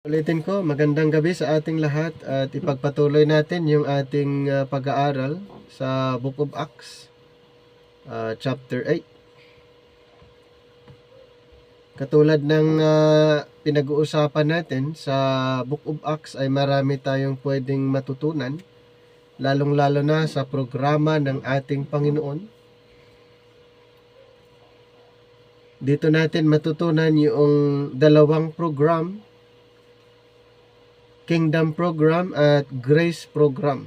Ulitin ko, magandang gabi sa ating lahat at ipagpatuloy natin yung ating pag-aaral sa Book of Acts, chapter 8. Katulad ng pinag-uusapan natin sa Book of Acts ay marami tayong pwedeng matutunan, lalong-lalo na sa programa ng ating Panginoon. Dito natin matutunan yung dalawang program, Kingdom Program at Grace Program.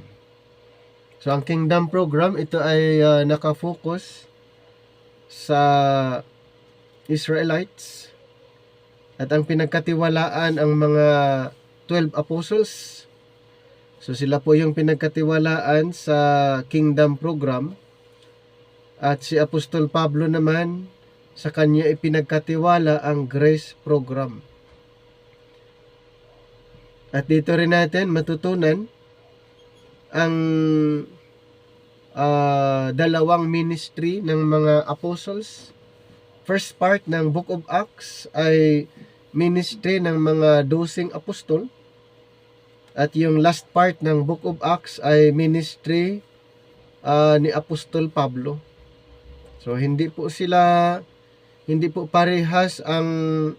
So, ang Kingdom Program, ito ay nakafocus sa Israelites at ang pinagkatiwalaan ang mga 12 apostles. So, sila po yung pinagkatiwalaan sa Kingdom Program at si Apostol Pablo naman, sa kanya ipinagkatiwala ang Grace Program. At dito rin natin matutunan ang dalawang ministry ng mga apostles. First part ng Book of Acts ay ministry ng mga 12 apostol. At yung last part ng Book of Acts ay ministry ni Apostol Pablo. So hindi po parehas ang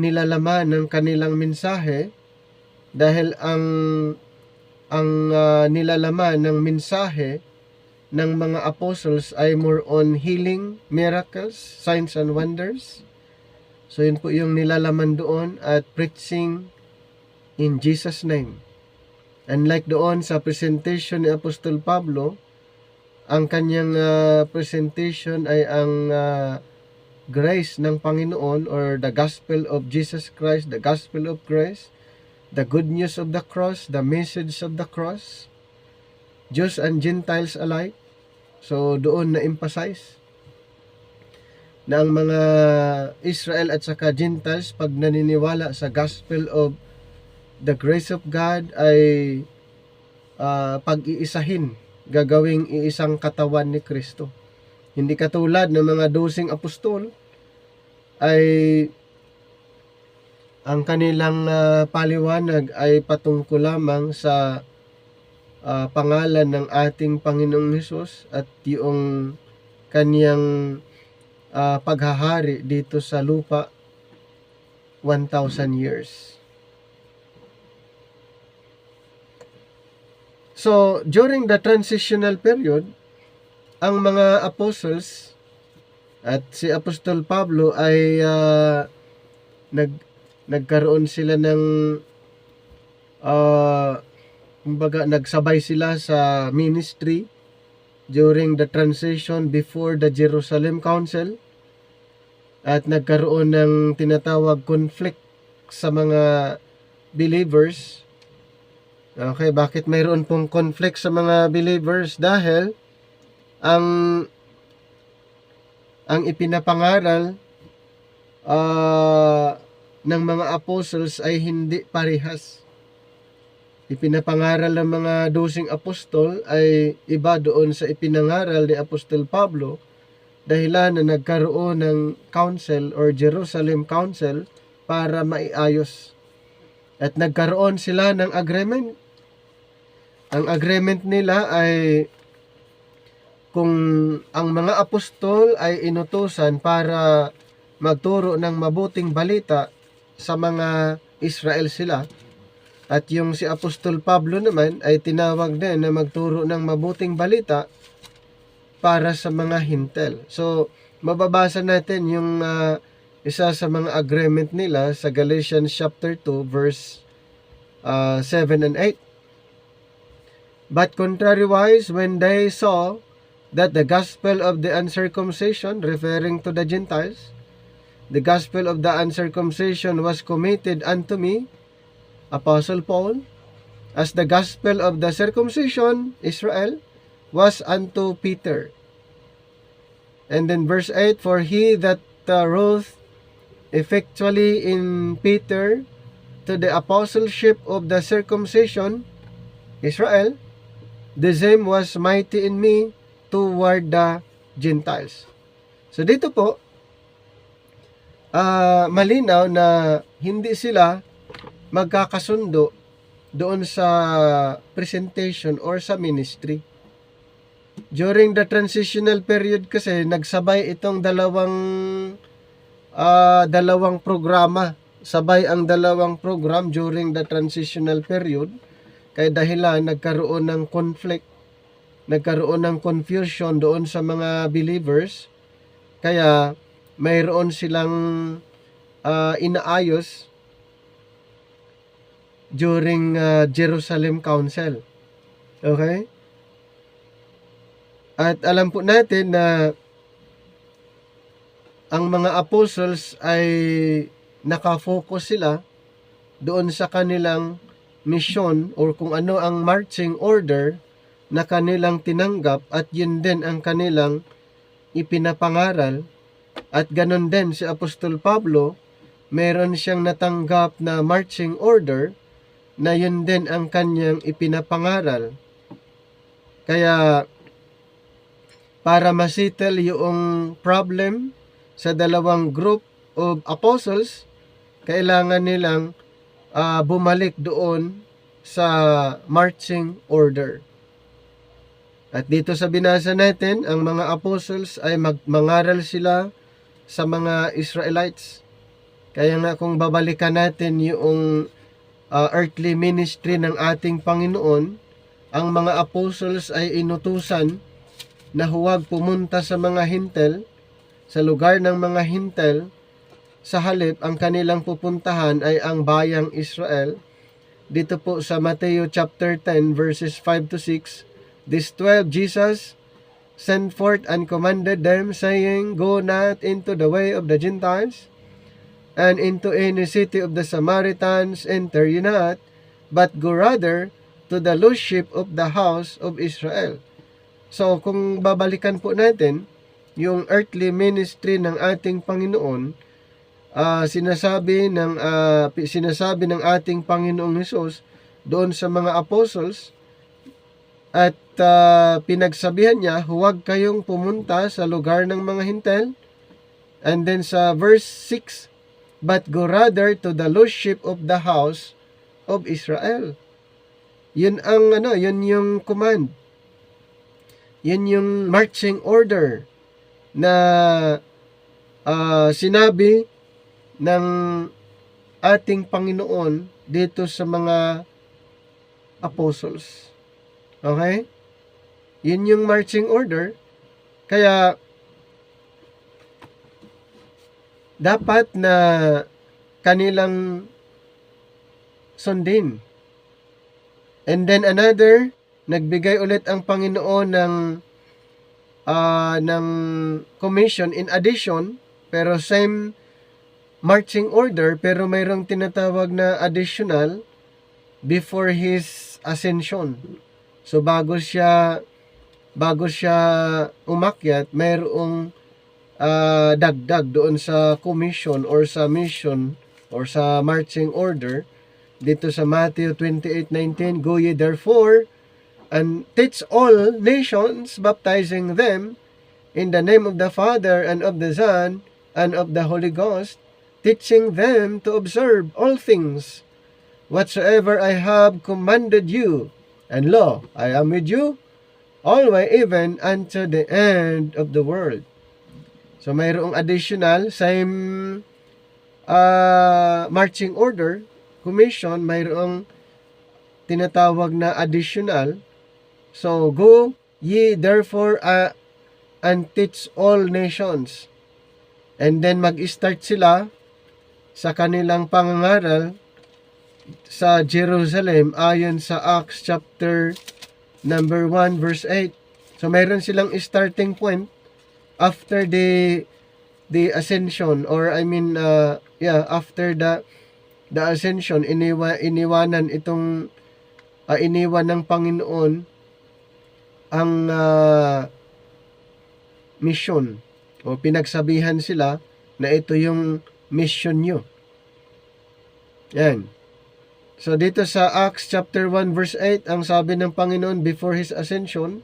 nilalaman ng kanilang mensahe. Dahil ang nilalaman ng mensahe ng mga apostles ay more on healing, miracles, signs and wonders. So yun po yung nilalaman doon at preaching in Jesus' name. Unlike doon sa presentation ni Apostol Pablo, ang kanyang presentation ay ang grace ng Panginoon or the gospel of Jesus Christ, the gospel of grace, the good news of the cross, the message of the cross, Jews and Gentiles alike. So doon na-emphasize na ang mga Israel at saka Gentiles pag naniniwala sa gospel of the grace of God ay pag-iisahin, gagawing iisang katawan ni Kristo. Hindi katulad ng mga 12 apostol ay ang kanilang paliwanag ay patungkol lamang sa pangalan ng ating Panginoong Hesus at yung kaniyang paghahari dito sa lupa 1,000 years. So, during the transitional period, ang mga apostles at si Apostol Pablo ay nagkaroon sila ng kumbaga nagsabay sila sa ministry during the transition before the Jerusalem Council at nagkaroon ng tinatawag conflict sa mga believers. Okay, bakit mayroon pong conflict sa mga believers? Dahil ang ipinapangaral ng mga apostles ay hindi parehas. Ipinapangaral ng mga 12 apostol ay iba doon sa ipinangaral ni Apostol Pablo, dahilan na nagkaroon ng council or Jerusalem Council para maiayos. At nagkaroon sila ng agreement. Ang agreement nila ay kung ang mga apostol ay inutusan para magturo ng mabuting balita sa mga Israel sila, at yung si Apostol Pablo naman ay tinawag din na magturo ng mabuting balita para sa mga Hintel. So, mababasa natin yung isa sa mga agreement nila sa Galatians chapter 2 verse 7 and 8. But contrariwise, when they saw that the gospel of the uncircumcision, referring to the Gentiles, the gospel of the uncircumcision was committed unto me, Apostle Paul, as the gospel of the circumcision, Israel, was unto Peter. And then verse 8, for he that wrote effectually in Peter to the apostleship of the circumcision, Israel, the same was mighty in me toward the Gentiles. So dito po, malinaw na hindi sila magkakasundo doon sa presentation or sa ministry. During the transitional period kasi, nagsabay itong dalawang programa. Sabay ang dalawang program during the transitional period. Kaya dahilan nagkaroon ng conflict, nagkaroon ng confusion doon sa mga believers. Kaya mayroon silang inaayos during Jerusalem Council. Okay? At alam po natin na ang mga apostles ay nakafocus sila doon sa kanilang mission or kung ano ang marching order na kanilang tinanggap, at yun din ang kanilang ipinapangaral. At ganon din si Apostol Pablo, meron siyang natanggap na marching order na yun din ang kanyang ipinapangaral. Kaya para masettle yung problem sa dalawang group of apostles, kailangan nilang bumalik doon sa marching order. At dito sa binasa natin, ang mga apostles ay mangaral sila sa mga Israelites. Kaya nga kung babalikan natin yung earthly ministry ng ating Panginoon, ang mga apostles ay inutusan na huwag pumunta sa mga hintel, sa lugar ng mga hintel. Sa halip, ang kanilang pupuntahan ay ang bayang Israel. Dito po sa Matthew chapter 10 verses 5 to 6, "These 12 Jesus sent forth and commanded them, saying, Go not into the way of the Gentiles, and into any city of the Samaritans enter ye not, but go rather to the lost sheep of the house of Israel." So, kung babalikan po natin yung earthly ministry ng ating Panginoon, sinasabi ng ating Panginoong Hesus doon sa mga apostles, at pinagsabihan niya, huwag kayong pumunta sa lugar ng mga hintel. And then sa verse 6, "But go rather to the lost sheep of the house of Israel." Yun ang yun yung command. Yun yung marching order na sinabi ng ating Panginoon dito sa mga apostles. Okay? Yun yung marching order. Kaya dapat na kanilang sundin. And then another, nagbigay ulit ang Panginoon ng commission in addition, pero same marching order, pero mayroong tinatawag na additional before His ascension. So bago siya umakyat, mayroong dagdag doon sa commission or sa mission or sa marching order. Dito sa Matthew 28:19, "Go ye therefore and teach all nations, baptizing them in the name of the Father and of the Son and of the Holy Ghost, teaching them to observe all things whatsoever I have commanded you. And lo, I am with you always, even unto the end of the world." So mayroong additional, same marching order, commission, mayroong tinatawag na additional. So, "Go ye therefore and teach all nations." And then mag-start sila sa kanilang pangangaral sa Jerusalem ayon sa Acts chapter number 1 verse 8. So mayroon silang starting point after the ascension, or after the ascension. Iniwan ng Panginoon ang mission, o pinagsabihan sila na ito yung mission nyo. Yan. So dito sa Acts chapter 1 verse 8, ang sabi ng Panginoon before His ascension,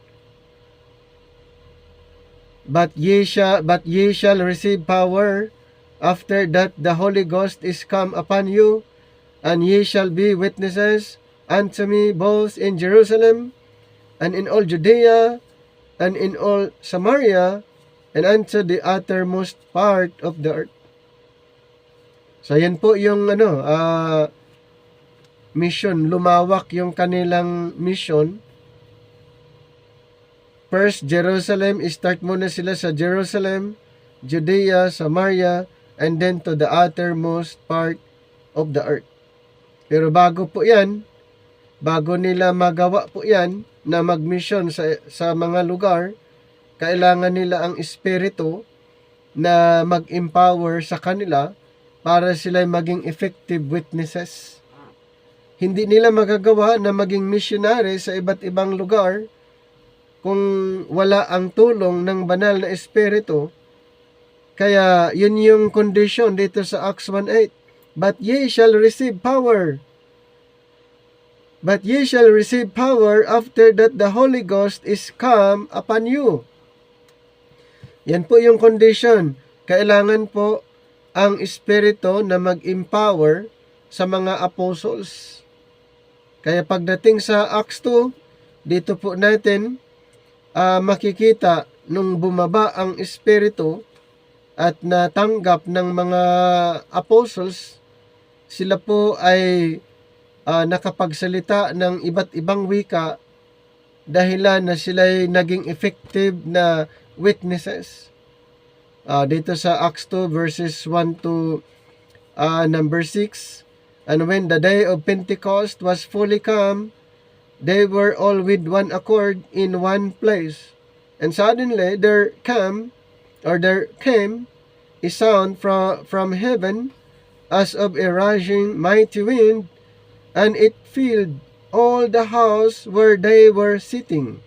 But ye shall receive power after that the Holy Ghost is come upon you, And ye shall be witnesses unto me both in Jerusalem, and in all Judea, and in all Samaria, and unto the uttermost part of the earth. So yan po yung mission, lumawak yung kanilang mission. First, Jerusalem, start muna sila sa Jerusalem, Judea, Samaria, and then to the uttermost part of the earth. Pero bago nila magawa po yan, na mag-mission sa mga lugar, kailangan nila ang Espiritu na mag-empower sa kanila para sila maging effective witnesses. Hindi nila magagawa na maging missionary sa iba't ibang lugar kung wala ang tulong ng banal na Espiritu. Kaya yun yung condition dito sa Acts 1:8. But ye shall receive power. But ye shall receive power after that the Holy Ghost is come upon you. Yan po yung condition. Kailangan po ang Espiritu na mag-empower sa mga apostles. Kaya pagdating sa Acts 2, dito po natin makikita nung bumaba ang Espiritu at natanggap ng mga apostles, sila po ay nakapagsalita ng iba't ibang wika dahilan na sila'y naging effective na witnesses. Dito sa Acts 2 verses 1 to number 6, and when the day of Pentecost was fully come, they were all with one accord in one place. And suddenly there came a sound from heaven as of a rushing mighty wind, and it filled all the house where they were sitting.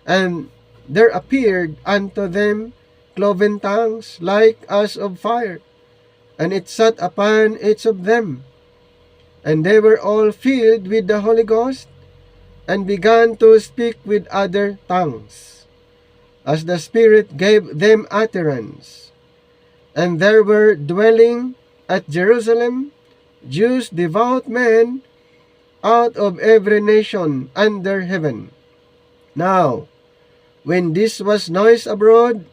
And there appeared unto them cloven tongues like as of fire, and it sat upon each of them. And they were all filled with the Holy Ghost, and began to speak with other tongues, as the Spirit gave them utterance. And there were dwelling at Jerusalem Jews, devout men, out of every nation under heaven. Now, when this was noised abroad,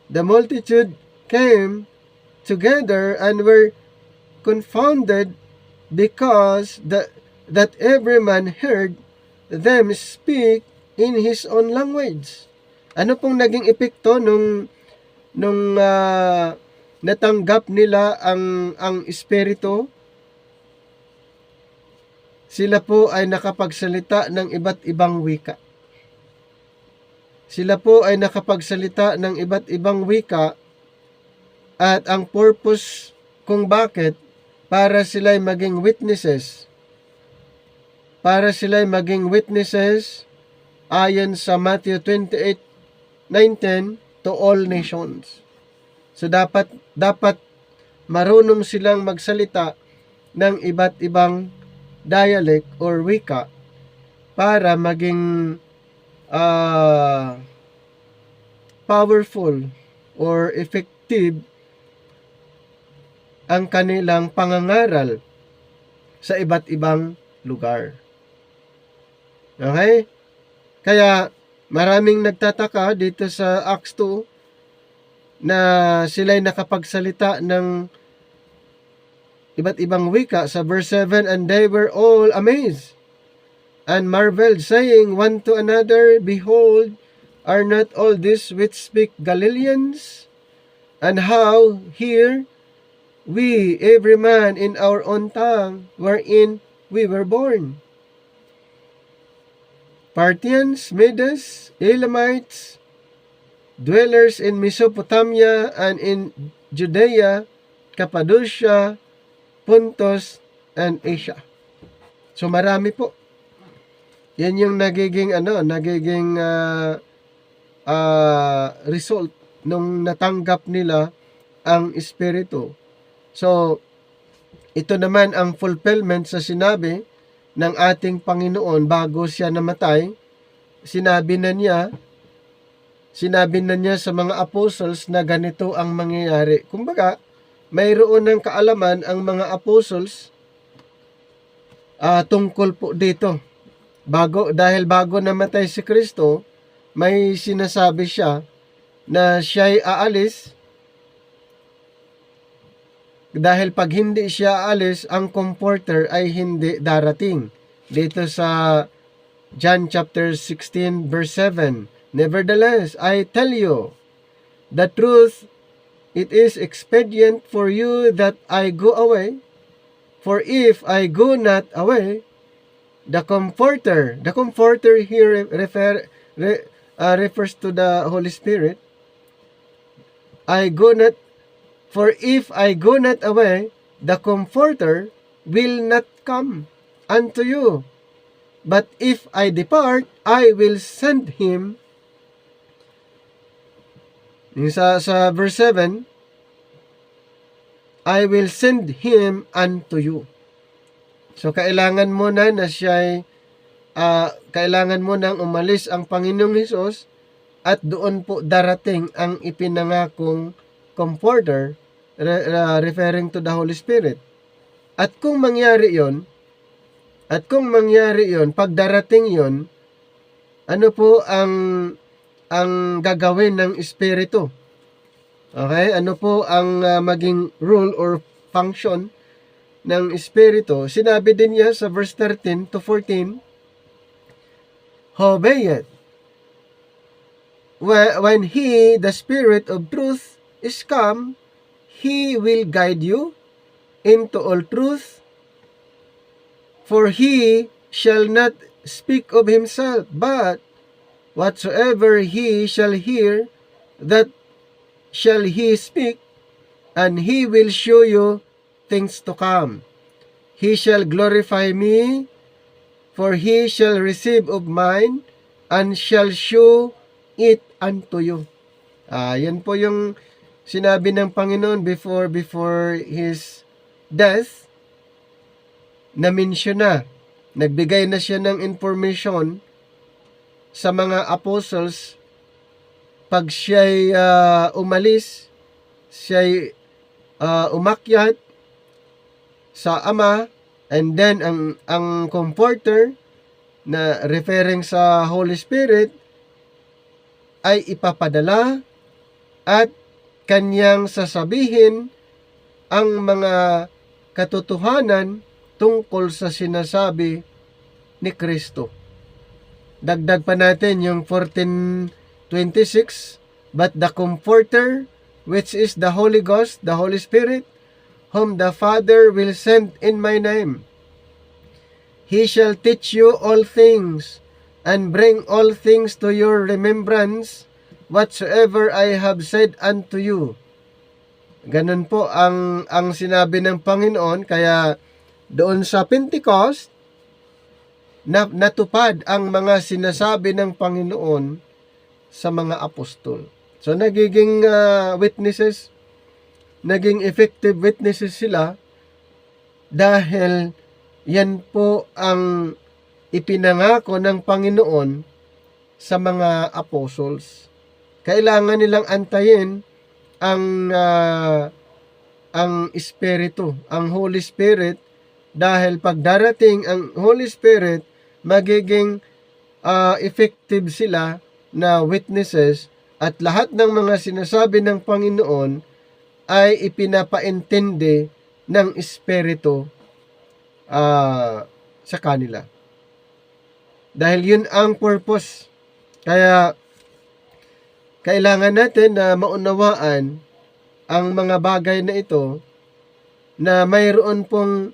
the multitude came together and were confounded, because that every man heard them speak in his own language. Ano pong naging epekto nung natanggap nila ang Espiritu? Sila po ay nakapagsalita ng iba't ibang wika. Sila po ay nakapagsalita ng iba't ibang wika, at ang purpose kung bakit, para sila'y maging witnesses. Para sila'y maging witnesses ayon sa Matthew 28:19 to all nations. So dapat marunong silang magsalita ng iba't ibang dialect or wika para maging powerful or effective ang kanilang pangangaral sa iba't ibang lugar. Okay? Kaya maraming nagtataka dito sa Acts 2 na sila'y nakapagsalita ng iba't ibang wika. Sa verse 7, and they were all amazed and marveled, saying one to another, Behold, are not all these which speak Galileans? And how hear we every man in our own tongue wherein we were born? Parthians, Medes, Elamites, dwellers in Mesopotamia and in Judea, Cappadocia, Pontus, and Asia. So marami po. Yan yung nagiging result nung natanggap nila ang Espiritu. So ito naman ang fulfillment sa sinabi ng ating Panginoon bago siya namatay. Sinabi na niya sa mga apostles na ganito ang mangyayari. Kumbaga, mayroon ng kaalaman ang mga apostles tungkol po dito. Dahil bago namatay si Kristo, may sinasabi siya na siya'y aalis. Dahil pag hindi siya aalis, ang comforter ay hindi darating. Dito sa John chapter 16 verse 7, "Nevertheless, I tell you the truth, it is expedient for you that I go away. For if I go not away, the Comforter here refers to the Holy Spirit. For if I go not away, the Comforter will not come unto you. But if I depart, I will send him." Sa verse 7, "I will send him unto you." So, kailangan mo na kailangan mo nang umalis ang Panginoong Hesus at doon po darating ang ipinangakong Comforter, referring to the Holy Spirit. At kung mangyari yon, pag darating yon, ano po ang gagawin ng Espiritu? Okay? Ano po ang maging rule or function ng Espiritu? Sinabi din niya sa verse 13 to 14, "Howbeit, when He, the Spirit of truth, is come, He will guide you into all truth. For He shall not speak of Himself, but whatsoever He shall hear, that shall He speak, and He will show you things to come. He shall glorify me, for He shall receive of mine, and shall show it unto you." Yan po yung sinabi ng Panginoon before His death. Na-mention na. Nagbigay na siya ng information sa mga apostles pag siya'y umalis, siya'y umakyat sa Ama, and then ang Comforter na referring sa Holy Spirit ay ipapadala at kanyang sasabihin ang mga katotohanan tungkol sa sinasabi ni Kristo. Dagdag pa natin yung 14:26, "But the Comforter, which is the Holy Ghost, the Holy Spirit, whom the Father will send in my name, He shall teach you all things, and bring all things to your remembrance, whatsoever I have said unto you." Ganun po ang sinabi ng Panginoon. Kaya doon sa Pentecost, natupad ang mga sinasabi ng Panginoon sa mga apostol. So naging witnesses, naging effective witnesses sila dahil yan po ang ipinangako ng Panginoon sa mga apostles. Kailangan nilang antayin ang Espiritu, ang Holy Spirit, dahil pag darating ang Holy Spirit, magiging effective sila na witnesses, at lahat ng mga sinasabi ng Panginoon ay ipinapaintindi ng Espiritu sa kanila. Dahil yun ang purpose. Kaya kailangan natin na maunawaan ang mga bagay na ito, na mayroon pong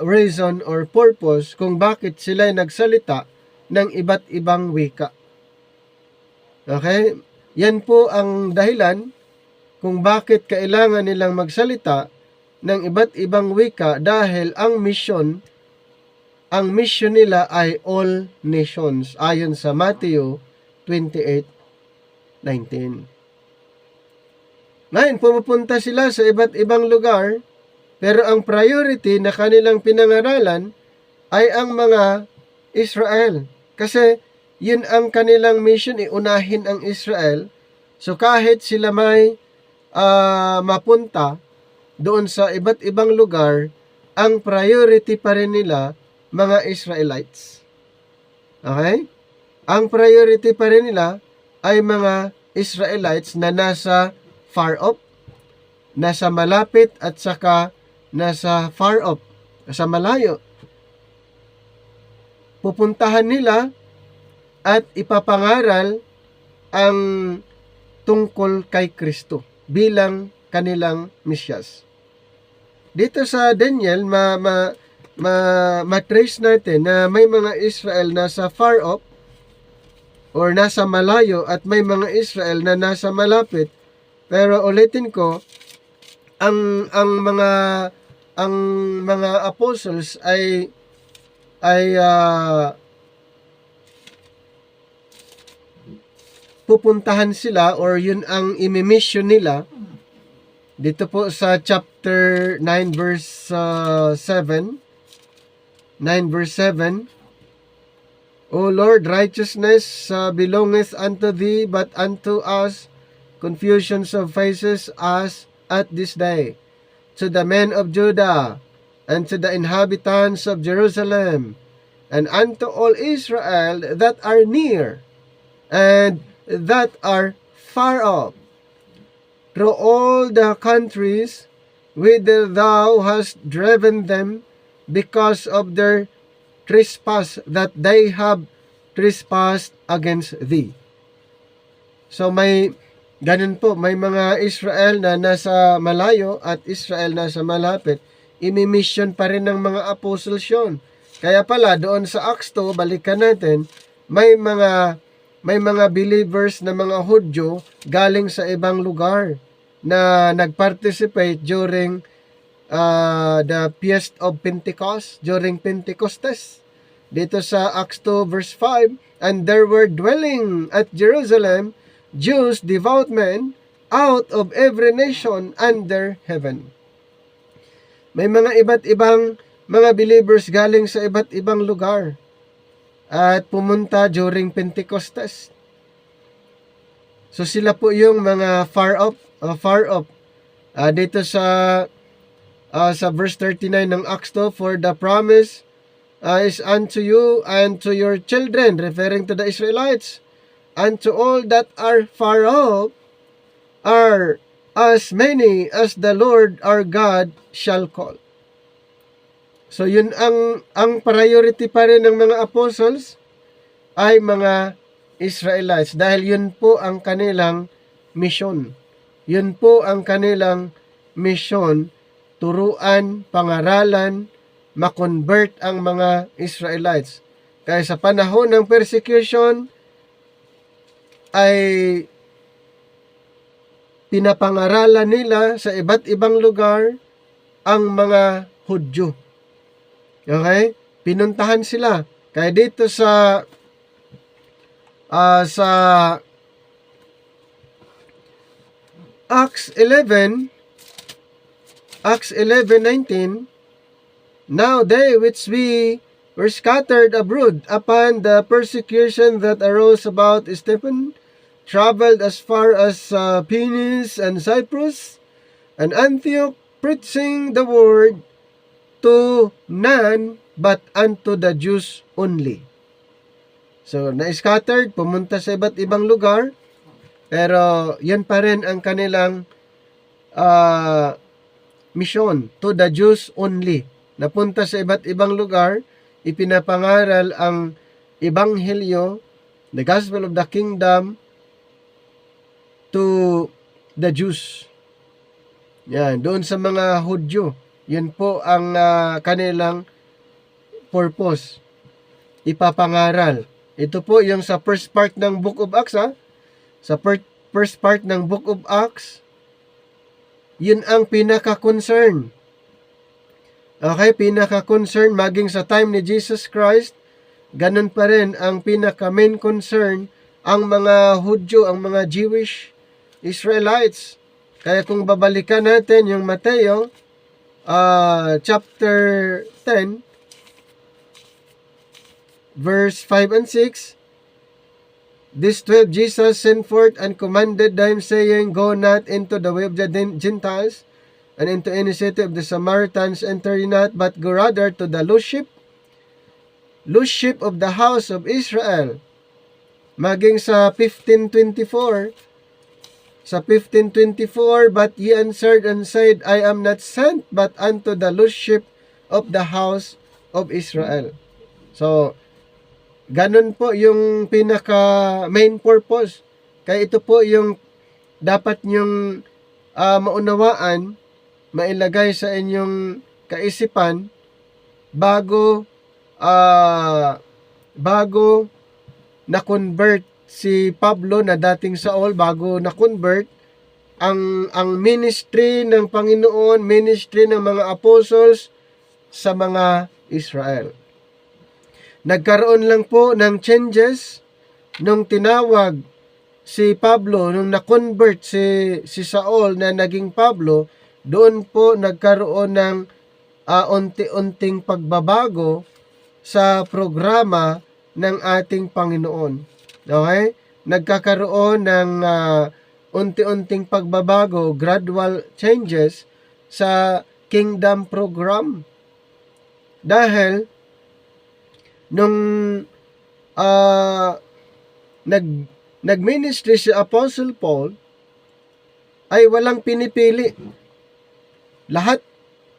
reason or purpose kung bakit sila nagsalita ng iba't ibang wika. Okay? Yan po ang dahilan kung bakit kailangan nilang magsalita ng iba't ibang wika, dahil ang mission nila ay all nations, ayon sa Matthew 28:19. Ngayon, pumupunta sila sa iba't ibang lugar, pero ang priority na kanilang pinangaralan ay ang mga Israel. Kasi yun ang kanilang mission, iunahin ang Israel. So kahit sila may mapunta doon sa iba't ibang lugar, ang priority pa rin nila mga Israelites. Okay? Ang priority pa rin nila ay mga Israelites na nasa far off, nasa malapit at saka nasa far off, nasa malayo. Pupuntahan nila at ipapangaral ang tungkol kay Kristo bilang kanilang Mesyas. Dito sa Daniel, matrace natin na may mga Israel na sa far off or nasa malayo at may mga Israel na nasa malapit. Pero ulitin ko, ang mga apostles ay pupuntahan sila or yun ang imimission nila. Dito po sa chapter 9 verse 7. 9 verse 7. O Lord, righteousness belongeth unto thee, but unto us confusions of faces as at this day. To the men of Judah, and to the inhabitants of Jerusalem, and unto all Israel that are near, and that are far off, through all the countries whither thou hast driven them, because of their trespass that they have trespassed against thee. So may ganun po, may mga Israel na nasa malayo at Israel nasa malapit. Imimission pa rin ng mga apostles yun. Kaya pala doon sa Acts 2, balikan natin, may mga believers na mga Hudyo galing sa ibang lugar na nag-participate during the Feast of Pentecost, during Pentecostes. Dito sa Acts 2 verse 5, and there were dwelling at Jerusalem Jews, devout men, out of every nation under heaven. May mga iba't ibang mga believers galing sa iba't ibang lugar at pumunta during Pentecostes. So sila po yung mga far off. Dito sa verse 39 ng Acts 2, for the promise is unto you and to your children, referring to the Israelites, and to all that are far off, are as many as the Lord our God shall call. So yun ang priority pa rin ng mga apostles ay mga Israelites, dahil yun po ang kanilang mission. Yun po ang kanilang mission, turuan, pangaralan, makonvert ang mga Israelites. Kaya sa panahon ng persecution ay pinapangaralan nila sa iba't ibang lugar ang mga Hudyo. Okay? Pinuntahan sila. Kaya dito sa Acts 11:19, now they which we were scattered abroad upon the persecution that arose about Stephen, traveled as far as Phoenix and Cyprus and Antioch, preaching the word to none but unto the Jews only. So, na-scattered, pumunta sa iba't ibang lugar, pero yan pa rin ang kanilang mission, to the Jews only. Napunta sa iba't ibang lugar, ipinapangaral ang Ebanghelyo, the Gospel of the Kingdom, to the Jews. Yan, doon sa mga Hudyo. Yun po ang kanilang purpose. Ipapangaral. Ito po yung sa first part ng Book of Acts. Sa first part ng Book of Acts, yun ang pinaka-concern. Okay, pinaka-concern maging sa time ni Jesus Christ, ganun pa rin ang pinaka-main concern ang mga Hudyo, ang mga Jewish Israelites. Kaya kung babalikan natin yung Mateo chapter 10 verse 5 and 6, this 12 Jesus sent forth and commanded them, saying, go not into the way of the Gentiles, and into any city of the Samaritans enter ye not, but go rather to the loose sheep of the house of Israel. Maging sa 15:24, but ye answered and said, I am not sent but unto the loose sheep of the house of Israel. So, ganun po yung pinaka main purpose. Kaya ito po yung dapat nyong maunawaan, mailagay sa inyong kaisipan bago na-convert si Pablo na dating Saul, bago na-convert ang ministry ng Panginoon, ministry ng mga apostles sa mga Israel. Nagkaroon lang po ng changes nung tinawag si Pablo, nung na-convert si Saul na naging Pablo. Doon po nagkaroon ng unti-unting pagbabago sa programa ng ating Panginoon. Okay? Nagkakaroon ng unti-unting pagbabago, gradual changes sa kingdom program. Dahil nung nag-ministry si Apostle Paul, ay walang pinipili. Lahat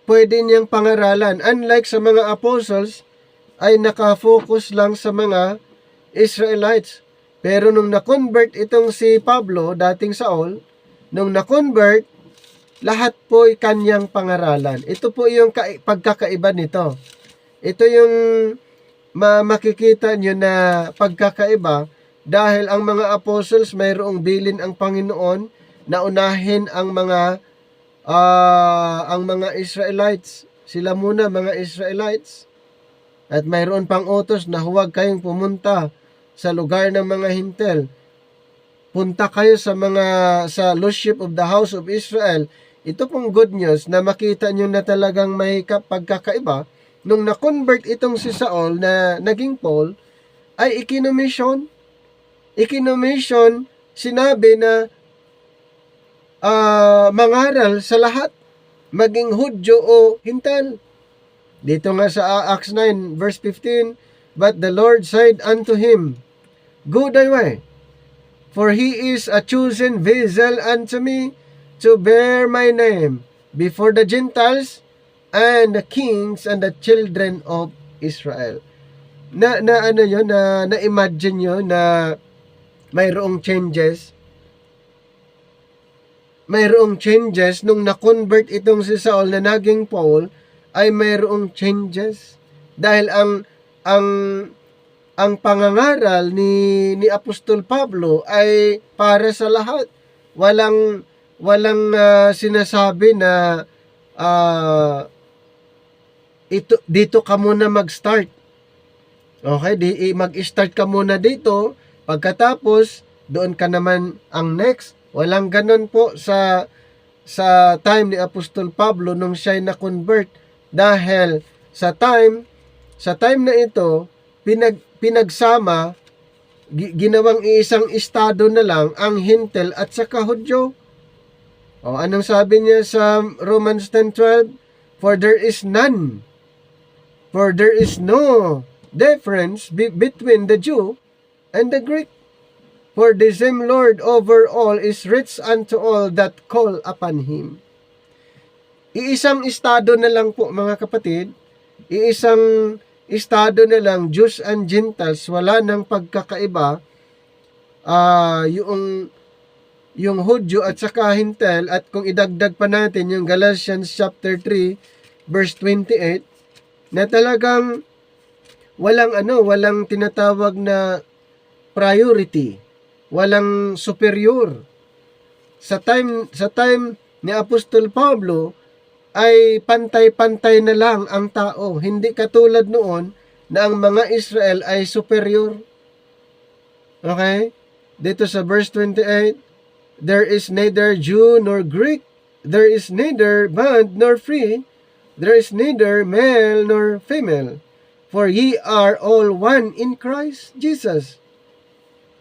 pwede niyang pangaralan. Unlike sa mga apostles, ay nakafocus lang sa mga Israelites. Pero nung na-convert itong si Pablo, dating Saul, nung na-convert, lahat po ay kanyang pangaralan. Ito po yung pagkakaiba nito. Ito yung makikita nyo na pagkakaiba, dahil ang mga apostles mayroong bilin ang Panginoon na unahin ang mga Israelites. Sila muna, mga Israelites. At mayroon pang utos na huwag kayong pumunta sa lugar ng mga Hintil. Punta kayo sa lost sheep of the house of Israel. Ito pong good news na makita nyo na talagang may pagkakaiba. Nung na-convert itong si Saul na naging Paul, ay ikinomission, sinabi na mangaral sa lahat, maging Hudyo o Hintil. Dito nga sa Acts 9 verse 15, but the Lord said unto him, Go thy way, for he is a chosen vessel unto me to bear my name before the Gentiles and the kings and the children of Israel. Na-imagine nyo na mayroong changes nung na-convert itong si Saul na naging Paul, ay mayroong changes dahil ang pangangaral ni Apostol Pablo ay para sa lahat. Walang sinasabi na dito ka muna mag-start. Okay, mag-start ka muna dito, pagkatapos doon ka naman ang next. Walang ganun po sa time ni Apostol Pablo nung siya na-convert, dahil sa time na ito pinagsama, ginawang iisang estado na lang ang Hintil at saka Hudyo. Anong sabi niya sa Romans 10:12? For there is no difference between the Jew and the Greek. For the same Lord over all is rich unto all that call upon Him. Iisang estado na lang po, mga kapatid. Iisang estado na lang, Jews and Gentiles. Wala nang pagkakaiba. Yung Hudyo at saka Hintil, at kung idagdag pa natin yung Galatians chapter 3 verse 28, na talagang walang tinatawag na priority, walang superior. Sa time ni Apostol Pablo ay pantay-pantay na lang ang tao, hindi katulad noon na ang mga Israel ay superior. Okay? Dito sa verse 28, there is neither Jew nor Greek, there is neither bond nor free, there is neither male nor female, for ye are all one in Christ Jesus.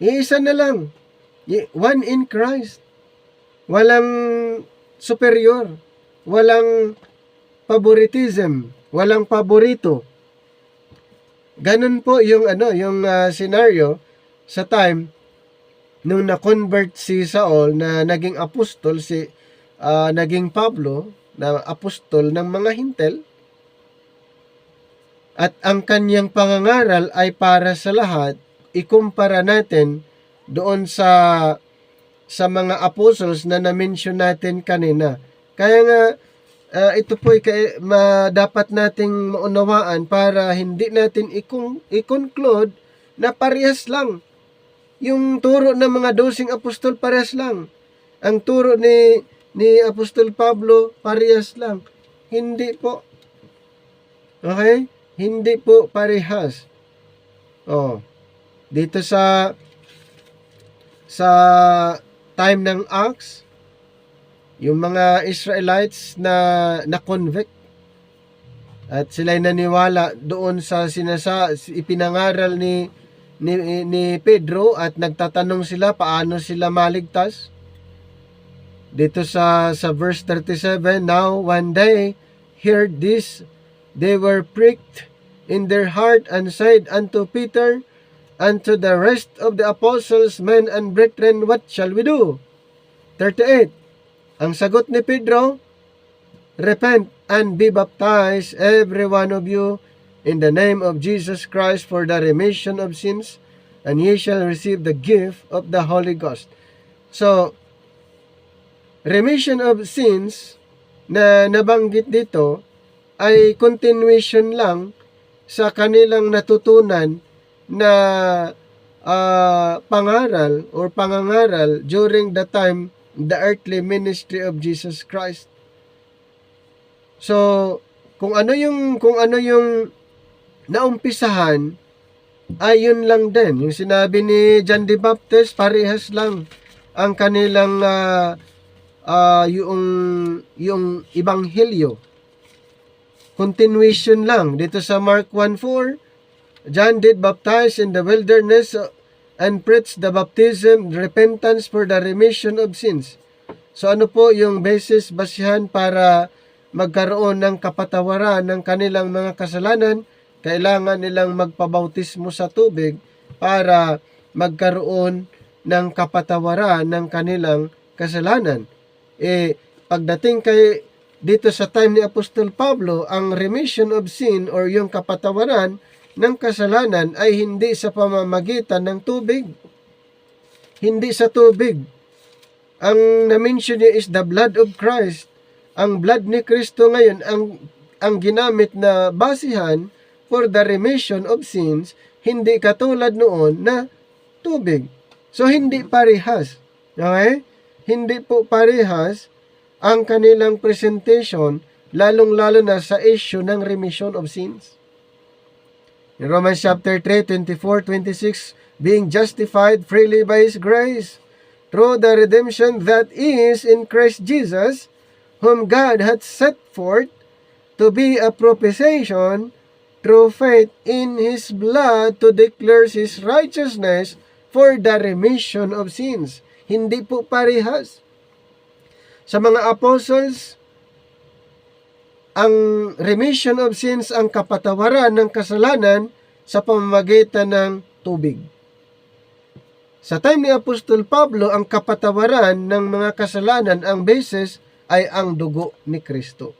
Iisa na lang. One in Christ. Walang superior. walang favoritism, walang paborito. Ganun po yung scenario sa time nung na-convert si Saul na naging apostol, naging Pablo na apostol ng mga Hintil, at ang kanyang pangangaral ay para sa lahat. Ikumpara natin doon sa mga apostles na na-mention natin kanina. Kaya nga ito po dapat nating maunawaan para hindi natin i-conclude na parehas lang. Yung turo ng mga 12 apostol parehas lang. Ang turo ni Apostol Pablo parehas lang. Hindi po. Okay? Hindi po parehas. Dito sa time ng Acts, yung mga Israelites na convict at sila'y naniwala doon sa ipinangaral ni Pedro, at nagtatanong sila paano sila maligtas. Dito sa verse 37, now when they heard this, they were pricked in their heart and said unto Peter and to the rest of the apostles, men and brethren, what shall we do? 38. Ang sagot ni Pedro, repent and be baptized, every one of you, in the name of Jesus Christ for the remission of sins, and ye shall receive the gift of the Holy Ghost. So, remission of sins na nabanggit dito ay continuation lang sa kanilang natutunan na pangangaral during the time, the earthly ministry of Jesus Christ. So, kung ano yung naumpisahan, ay yun lang din. Yung sinabi ni John the Baptist, parehas lang ang kanilang yung ebanghelyo. Continuation lang. Dito sa Mark 1:4, John did baptize in the wilderness and preached the baptism, repentance for the remission of sins. So ano po yung basihan para magkaroon ng kapatawaran ng kanilang mga kasalanan? Kailangan nilang magpabautismo sa tubig para magkaroon ng kapatawaran ng kanilang kasalanan. Pagdating dito sa time ni Apostol Pablo, ang remission of sin or yung kapatawaran ng kasalanan ay hindi sa pamamagitan ng tubig. Hindi sa tubig. Ang na-mention niya is the blood of Christ. Ang blood ni Kristo ngayon ang ginamit na basihan for the remission of sins, hindi katulad noon na tubig. So hindi parehas. Okay? Hindi po parehas ang kanilang presentation, lalong-lalo na sa issue ng remission of sins. In Romans chapter 3, 24-26, being justified freely by His grace, through the redemption that is in Christ Jesus, whom God hath set forth to be a propitiation through faith in His blood to declare His righteousness for the remission of sins. Hindi po parehas. Sa mga apostles, ang remission of sins, ang kapatawaran ng kasalanan sa pamamagitan ng tubig. Sa time ni Apostol Pablo, ang kapatawaran ng mga kasalanan, ang basis ay ang dugo ni Kristo.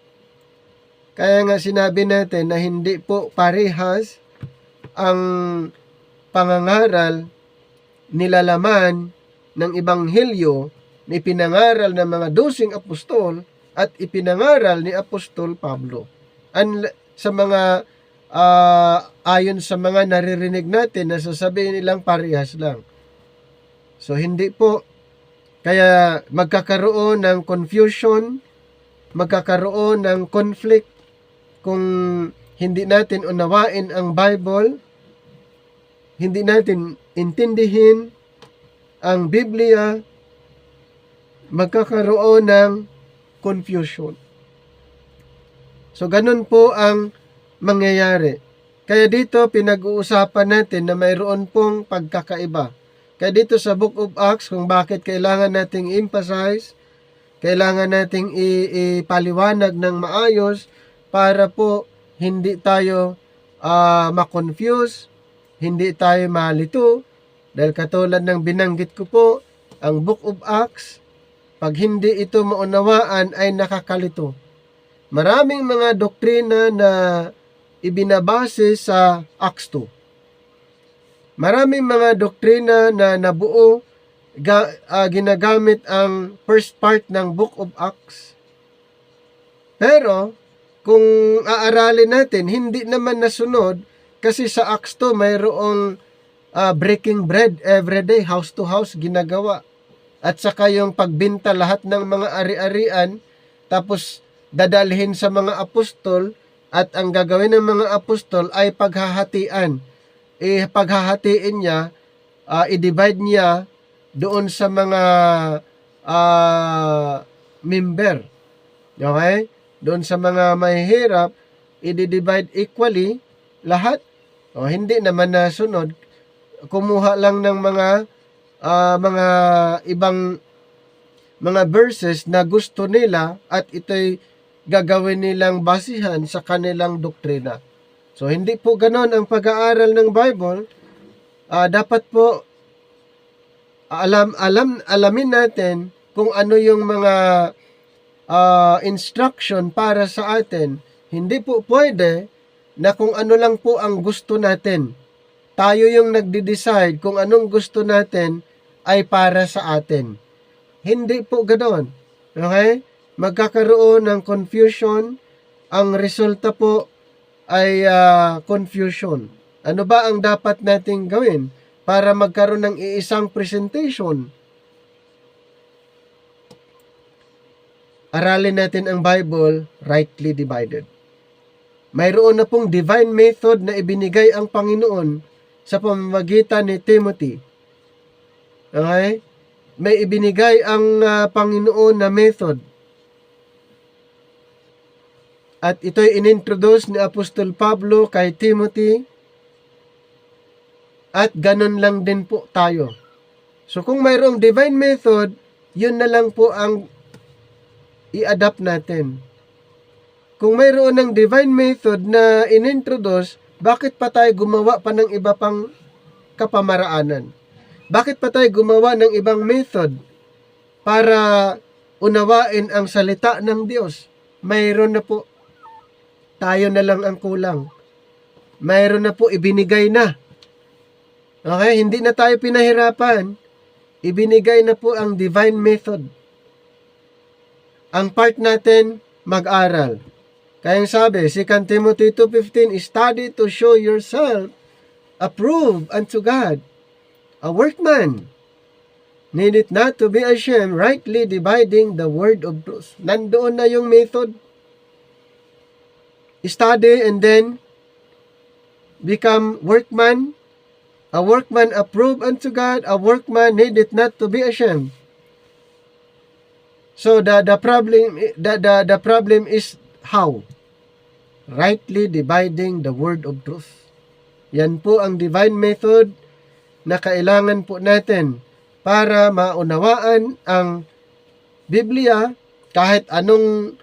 Kaya nga sinabi natin na hindi po parehas ang pangangaral, nilalaman ng ebanghelyo na ipinangaral ng mga 12 apostol at ipinangaral ni Apostol Pablo. Sa mga ayon sa mga naririnig natin na sasabihin nilang parehas lang. So hindi po. Kaya magkakaroon ng confusion, magkakaroon ng conflict kung hindi natin unawain ang Bible, hindi natin intindihin ang Biblia, magkakaroon ng confusion. So, ganun po ang mangyayari. Kaya dito, pinag-uusapan natin na mayroon pong pagkakaiba. Kaya dito sa Book of Acts, kung bakit kailangan nating emphasize kailangan nating ipaliwanag ng maayos para po hindi tayo ma-confuse, hindi tayo malito. Dahil katulad ng binanggit ko po, ang Book of Acts, pag hindi ito maunawaan ay nakakalito. Maraming mga doktrina na ibinabase sa Acts 2. Maraming mga doktrina na nabuo, ginagamit ang first part ng Book of Acts. Pero, kung aaralin natin, hindi naman nasunod kasi sa Acts 2 mayroong breaking bread everyday, house to house ginagawa. At saka yung pagbinta lahat ng mga ari-arian, tapos dadalhin sa mga apostol, at ang gagawin ng mga apostol ay paghahatian. Paghahatiin niya, i-divide niya doon sa mga member. Okay? Doon sa mga mahihirap, i-divide equally lahat. O, hindi naman nasunod. Kumuha lang ng mga ibang mga verses na gusto nila at ito'y gagawin nilang basihan sa kanilang doktrina. So, hindi po ganon ang pag-aaral ng Bible. Dapat po alamin natin kung ano yung mga instruction para sa atin. Hindi po pwede na kung ano lang po ang gusto natin. Tayo yung nagde-decide kung anong gusto natin ay para sa atin. Hindi po ganoon. Okay? Magkakaroon ng confusion. Ang resulta po ay confusion. Ano ba ang dapat nating gawin para magkaroon ng iisang presentation? Aralin natin ang Bible rightly divided. Mayroon na pong divine method na ibinigay ang Panginoon sa pamamagitan ni Timothy. Okay? May ibinigay ang Panginoon na method. At ito'y inintroduce ni Apostol Pablo kay Timothy. At ganun lang din po tayo. So kung mayroong divine method, yun na lang po ang i-adapt natin. Kung mayroon ng divine method na inintroduce, bakit pa tayo gumawa pa ng iba pang kapamaraanan? Bakit pa tayo gumawa ng ibang method para unawain ang salita ng Diyos? Mayroon na po. Tayo na lang ang kulang. Mayroon na po, ibinigay na. Okay? Hindi na tayo pinahirapan. Ibinigay na po ang divine method. Ang part natin, mag-aral. Kaya sabi, 2 Timothy 2:15, study to show yourself approved unto God, a workman, needeth not to be ashamed, rightly dividing the word of truth. Nandoon na yung method. Study and then become workman, a workman approved unto God, a workman needeth not to be ashamed. So the problem is how? Rightly dividing the word of truth. Yan po ang divine method na kailangan po natin para maunawaan ang Biblia kahit anong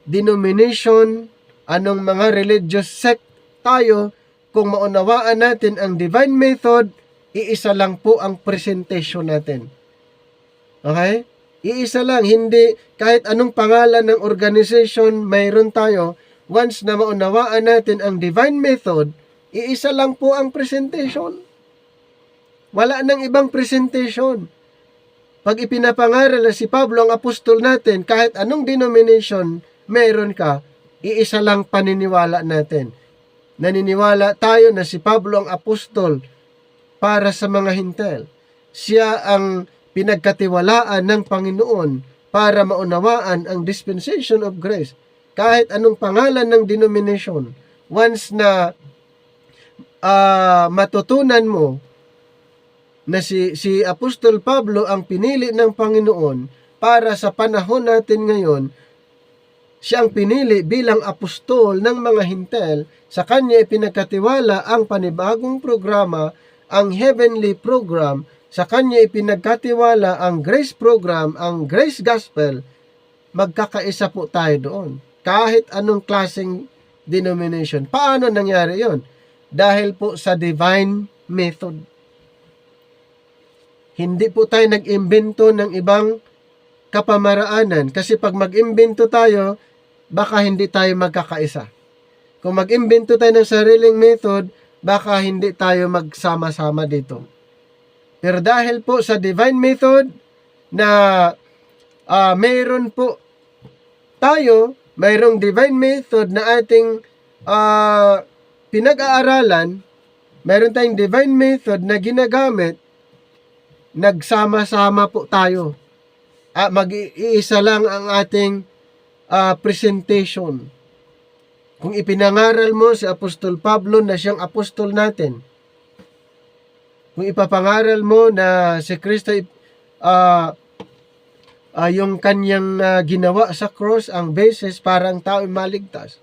denomination, anong mga religious sect tayo, kung maunawaan natin ang divine method, iisa lang po ang presentation natin. Okay? Iisa lang, hindi kahit anong pangalan ng organization mayroon tayo. Once na maunawaan natin ang divine method, iisa lang po ang presentation. Wala nang ibang presentation. Pag ipinapangaral na si Pablo ang apostol natin, kahit anong denomination mayroon ka, iisa lang paniniwala natin. Naniniwala tayo na si Pablo ang apostol para sa mga hintel. Siya ang pinagkatiwalaan ng Panginoon para maunawaan ang dispensation of grace. Kahit anong pangalan ng denomination, once na matutunan mo na si Apostol Pablo ang pinili ng Panginoon para sa panahon natin ngayon, siya ang pinili bilang apostol ng mga hintel, sa kanya ipinagkatiwala ang panibagong programa, ang heavenly program, sa kanya ipinagkatiwala ang grace program, ang grace gospel, magkakaisa po tayo doon. Kahit anong klaseng denomination. Paano nangyari yon? Dahil po sa divine method. Hindi po tayo nag-imbento ng ibang kapamaraanan. Kasi pag mag-imbento tayo, baka hindi tayo magkakaisa. Kung mag-imbento tayo ng sariling method, baka hindi tayo magsama-sama dito. Pero dahil po sa divine method na mayroon po tayo, mayroong divine method na ating pinag-aaralan, mayroon tayong divine method na ginagamit, nagsama-sama po tayo. Mag-iisa lang ang ating presentation. Kung ipinangaral mo si Apostol Pablo na siyang apostol natin, kung ipapangaral mo na si Kristo yung kanyang ginawa sa cross ang basis para ang tao maligtas.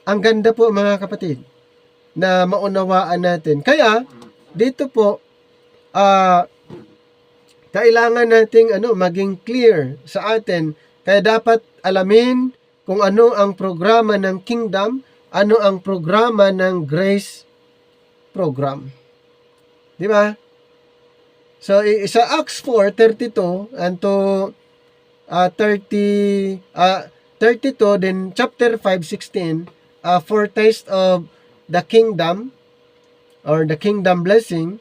Ang ganda po mga kapatid na maunawaan natin. Kaya dito po kailangan nating maging clear sa atin. Kaya dapat alamin kung ano ang programa ng kingdom, ano ang programa ng grace program. Di ba? So, sa Acts 4:32 and to 32, then chapter 5:16, foretaste of the kingdom or the kingdom blessing,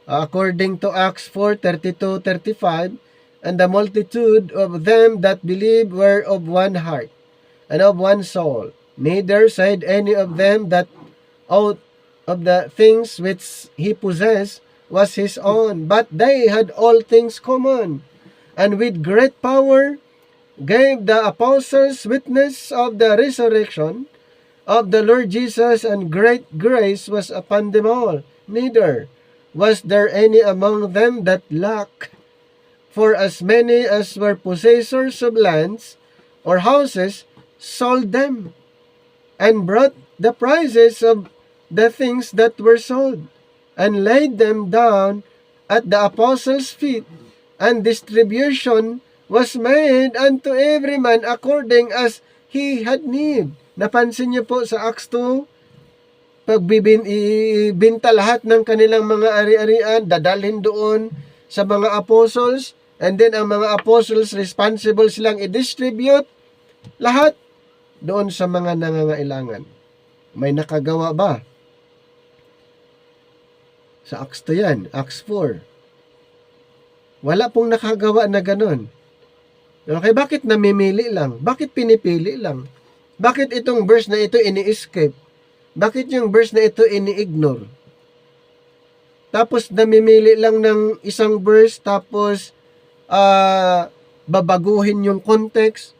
according to Acts 4:32-35, and the multitude of them that believed were of one heart and of one soul. Neither said any of them that out of the things which he possessed was his own, but they had all things common, and with great power gave the apostles witness of the resurrection of the Lord Jesus, and great grace was upon them all. Neither was there any among them that lacked, for as many as were possessors of lands or houses sold them, and brought the prices of the things that were sold, and laid them down at the apostles' feet, and distribution was made unto every man according as he had need. Napansin niyo po sa Acts 2, ibinta lahat ng kanilang mga ari-arian, dadalhin doon sa mga apostles, and then ang mga apostles responsible silang i-distribute lahat doon sa mga nangangailangan. May nakagawa ba? Sa Acts 2 yan, Acts 4. Wala pong nakagawa na ganun. Okay, bakit namimili lang? Bakit pinipili lang? Bakit itong verse na ito ini-escape? Bakit yung verse na ito ini-ignore? Tapos namimili lang ng isang verse, tapos babaguhin yung context.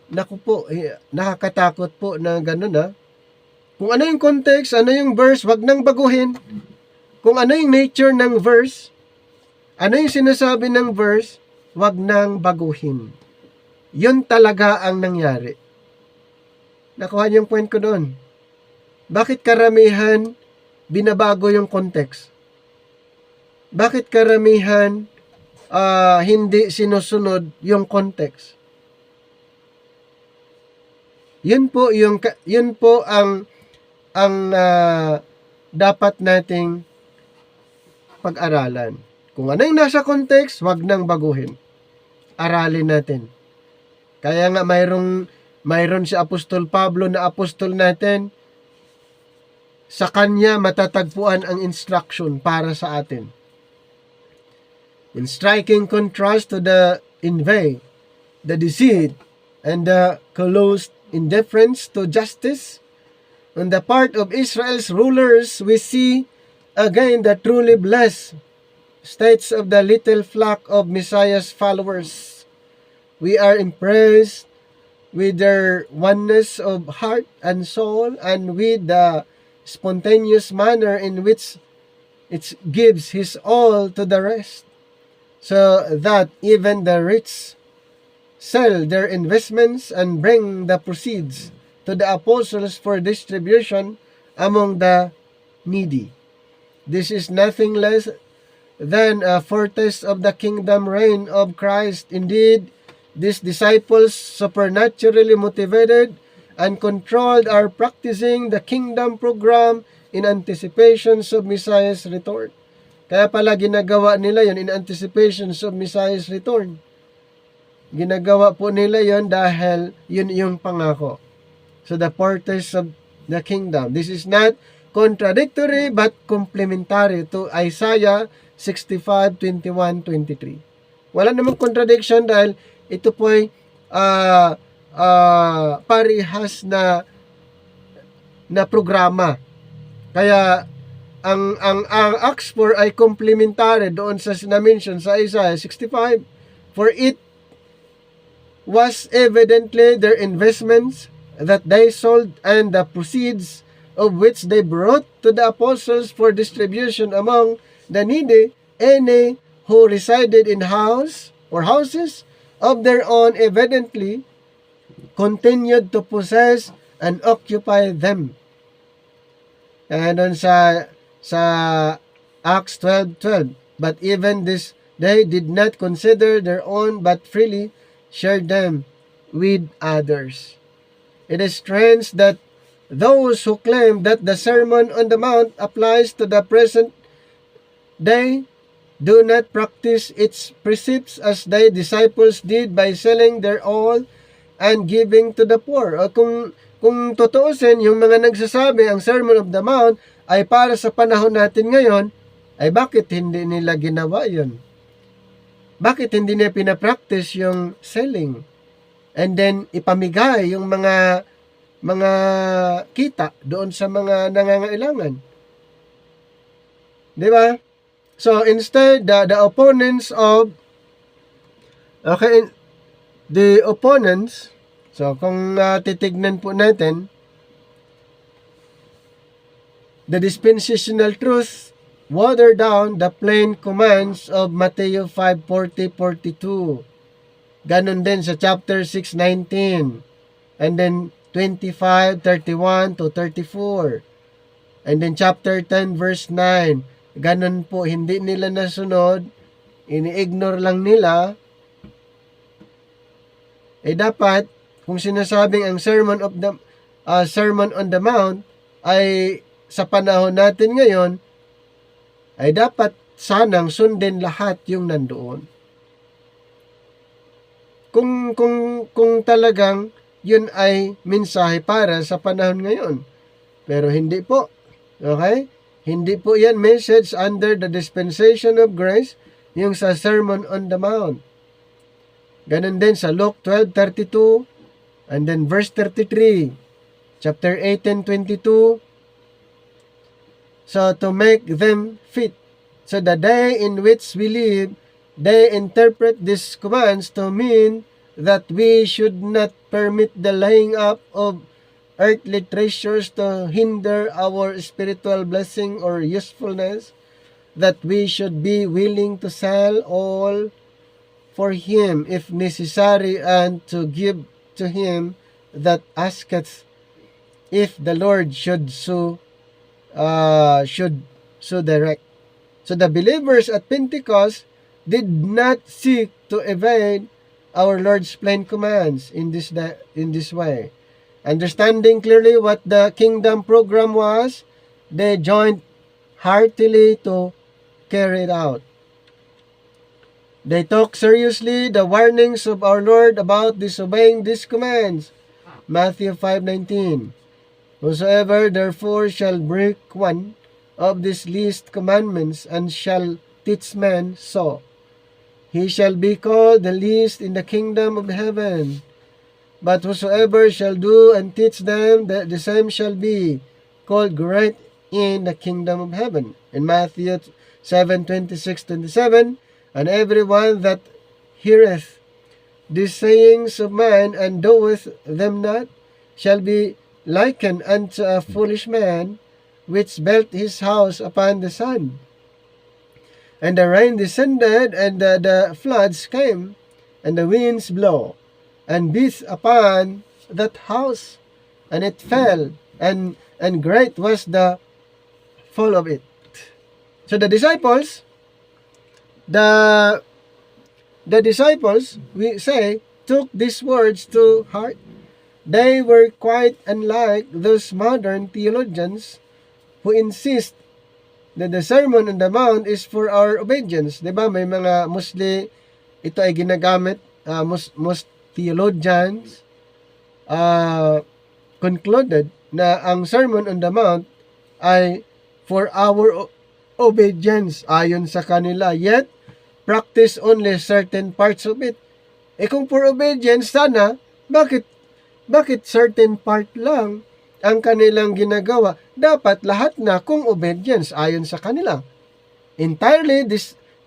Naku po, nakakatakot po na ganun . Kung ano yung context, ano yung verse, wag nang baguhin. Kung ano yung nature ng verse, ano yung sinasabi ng verse, wag nang baguhin. Yun talaga ang nangyari. Nakuha niyo yung point ko doon. Bakit karamihan binabago yung context? Bakit karamihan hindi sinusunod yung context? Yun po ang dapat nating pag-aralan. Kung ano yung nasa context, wag nang baguhin. Aralin natin. Kaya nga mayroon si Apostol Pablo na apostol natin, sa kanya matatagpuan ang instruction para sa atin. In striking contrast to the envy, the deceit, and the callous indifference to justice on the part of Israel's rulers, we see again the truly blessed states of the little flock of Messiah's followers. We are impressed with their oneness of heart and soul, and with the spontaneous manner in which it gives his all to the rest, so that even the rich sell their investments and bring the proceeds to the apostles for distribution among the needy. This is nothing less then a foretaste of the kingdom reign of Christ. Indeed, these disciples, supernaturally motivated and controlled, are practicing the kingdom program in anticipation of Messiah's return. Kaya pala ginagawa nila yon in anticipation of Messiah's return. Ginagawa po nila yon dahil yun yung pangako. So the foretaste of the kingdom. This is not contradictory but complementary to Isaiah 65:21-23. Wala namang contradiction dahil ito po ay parehas na programa. Kaya ang Acts 4 ay complementary doon sa na-mention sa Isaiah 65. For it was evidently their investments that they sold, and the proceeds of which they brought to the apostles for distribution among the needy. Any who resided in house or houses of their own evidently continued to possess and occupy them. And on sa Acts 12:12, but even this they did not consider their own but freely shared them with others. It is strange that those who claim that the Sermon on the Mount applies to the present day do not practice its precepts as the disciples did by selling their all and giving to the poor. O kung tutuusin, yung mga nagsasabi ang Sermon of the Mount ay para sa panahon natin ngayon, ay bakit hindi nila ginawa yun? Bakit hindi nila pinapractice yung selling? And then ipamigay yung mga kita doon sa mga nangangailangan. Di ba? So instead, the opponents, so kung titignan po natin, the dispensational truth water down the plain commands of Matthew 5:40-42. Ganon din sa chapter 6:19. And then 25:31-34. And then chapter 10 verse 9. Ganon po, hindi nila nasunod, ini-ignore lang nila. Dapat kung sinasabing ang Sermon on the Mount ay sa panahon natin ngayon, ay dapat sanang sundin lahat yung nandoon. Kung talagang yun ay mensahe para sa panahon ngayon. Pero hindi po. Okay? Hindi po yan message under the dispensation of grace, yung sa Sermon on the Mount. Ganun din sa Luke 12:32 and then verse 33. Chapter 18:22. So to make them fit. So the day in which we live, they interpret these commands to mean that we should not permit the laying up of earthly treasures to hinder our spiritual blessing or usefulness, that we should be willing to sell all for him if necessary, and to give to him that asketh, if the Lord should so direct. So the believers at Pentecost did not seek to evade our Lord's plain commands in this way. Understanding clearly what the kingdom program was, they joined heartily to carry it out. They took seriously the warnings of our Lord about disobeying these commands. Matthew 5:19. Whosoever therefore shall break one of these least commandments and shall teach men so, he shall be called the least in the kingdom of heaven. But whosoever shall do and teach them, the same shall be called great in the kingdom of heaven. In Matthew 7:26-27, and everyone that heareth these sayings of mine and doeth them not shall be likened unto a foolish man which built his house upon the sand. And the rain descended, and the floods came, and the winds blow, and beat upon that house, and it fell, and great was the fall of it. So the disciples, The disciples, we say, took these words to heart. They were quite unlike those modern theologians who insist that the Sermon on the Mount is for our obedience. Diba? May mga mostly, ito ay ginagamit, most theologians concluded na ang Sermon on the Mount ay for our obedience ayon sa kanila. Yet, practice only certain parts of it. Kung for obedience, sana, bakit certain part lang ang kanilang ginagawa? Dapat lahat na kung obedience ayon sa kanila. Entirely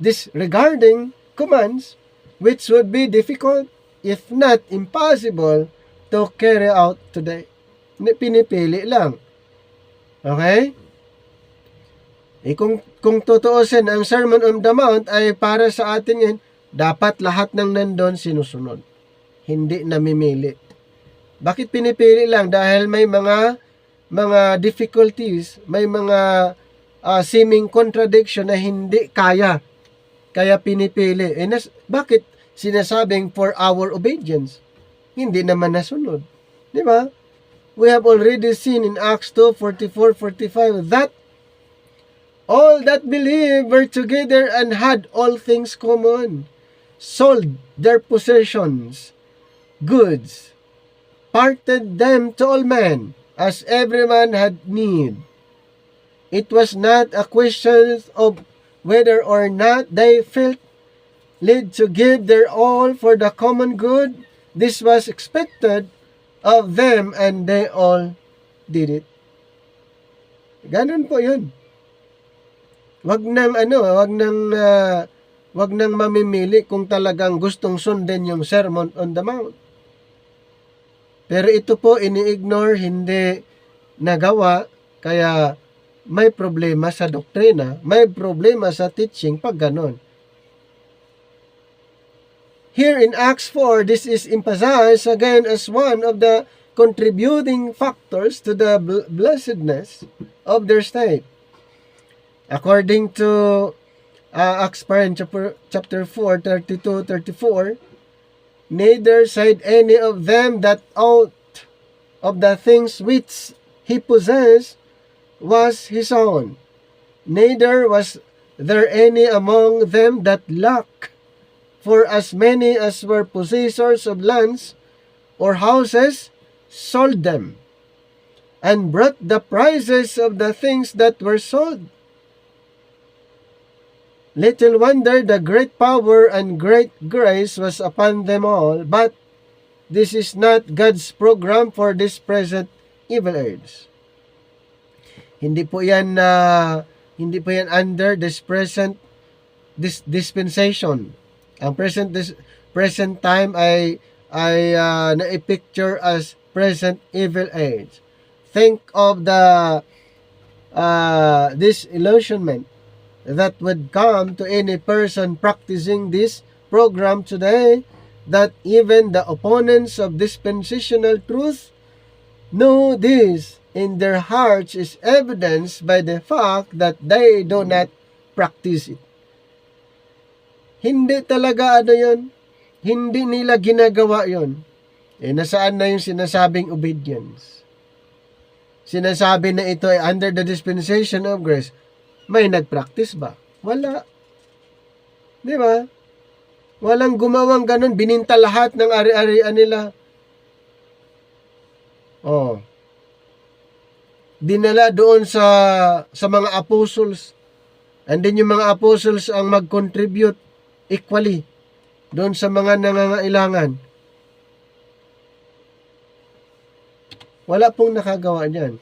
disregarding commands which would be difficult, if not impossible, to carry out today. Pinipili lang. Okay? Kung tutuusin, ang Sermon on the Mount ay para sa atin yan, dapat lahat ng nandun sinusunod. Hindi namimili. Bakit pinipili lang? Dahil may mga difficulties, may mga seeming contradiction na hindi kaya. Kaya pinipili. Bakit sinasabing for our obedience? Hindi naman nasunod. Di ba? We have already seen in Acts 2:44-45 that all that believed were together and had all things common, sold their possessions, goods, parted them to all men, as every man had need. It was not a question of whether or not they felt led to give their all for the common good. This was expected of them, and they all did it. Ganun po yun. Wag nang mamimili kung talagang gustong sundin yung Sermon on the Mount. Pero ito po ini-ignore, hindi nagawa, kaya may problema sa doktrina, may problema sa teaching pag ganon. Here in Acts 4, this is emphasized again as one of the contributing factors to the blessedness of their state. According to Acts chapter 4, 32-34, neither said any of them that aught of the things which he possessed was his own. Neither was there any among them that lacked. For as many as were possessors of lands or houses sold them, and brought the prices of the things that were sold. Little wonder the great power and great grace was upon them all, but this is not God's program for this present evil age. Hindi po yan under this present dispensation. Ang present time ay na-picture as present evil age. Think of this illusionment that would come to any person practicing this program today, that even the opponents of dispensational truth know this in their hearts is evidenced by the fact that they do not practice it. Hindi talaga yun. Hindi nila ginagawa yun. Nasaan na yung sinasabing obedience? Sinasabi na ito ay under the dispensation of grace. May nag-practice ba? Wala. Di ba? Walang gumawang ganun. Bininta lahat ng ari-arian nila. Dinala doon sa mga apostles. And then yung mga apostles ang mag-contribute equally doon sa mga nangangailangan. Wala pong nakagawa niyan.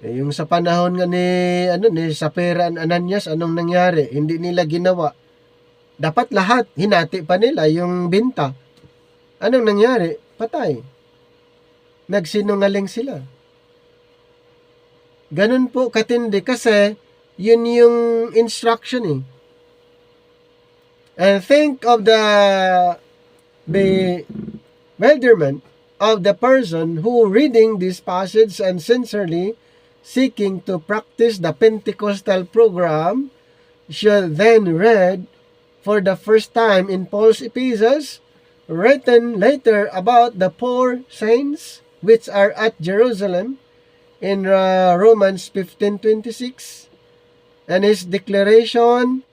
Yung sa panahon nga ni Sapphira and Ananias, anong nangyari? Hindi nila ginawa. Dapat lahat, hinati pa nila yung binta. Anong nangyari? Patay. Nagsinungaling sila. Ganun po katindi kasi yun yung instruction eh. And think of the bewilderment of the person who reading this passage and sincerely seeking to practice the Pentecostal program should then read for the first time in Paul's epistles, written later about the poor saints which are at Jerusalem in Romans 15:26, and his declaration,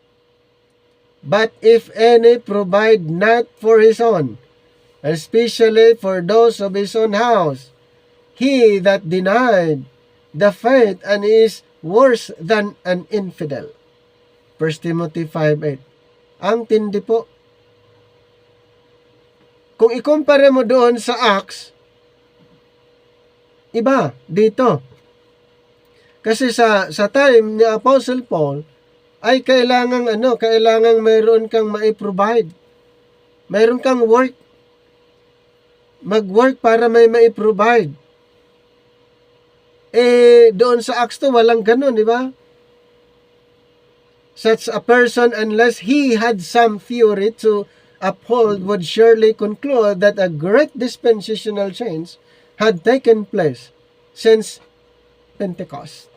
"But if any provide not for his own, especially for those of his own house, he that denied the faith and is worse than an infidel." 1 Timothy 5:8. Ang tindi po. Kung ikumpara mo doon sa Acts, iba dito. Kasi sa time ni Apostle Paul ay kailangang mayroon kang mai-provide. Mayroon kang work. Mag-work para may mai-provide. Doon sa Acts to walang ganun, di ba? Such a person, unless he had some theory to uphold, would surely conclude that a great dispensational change had taken place since Pentecost.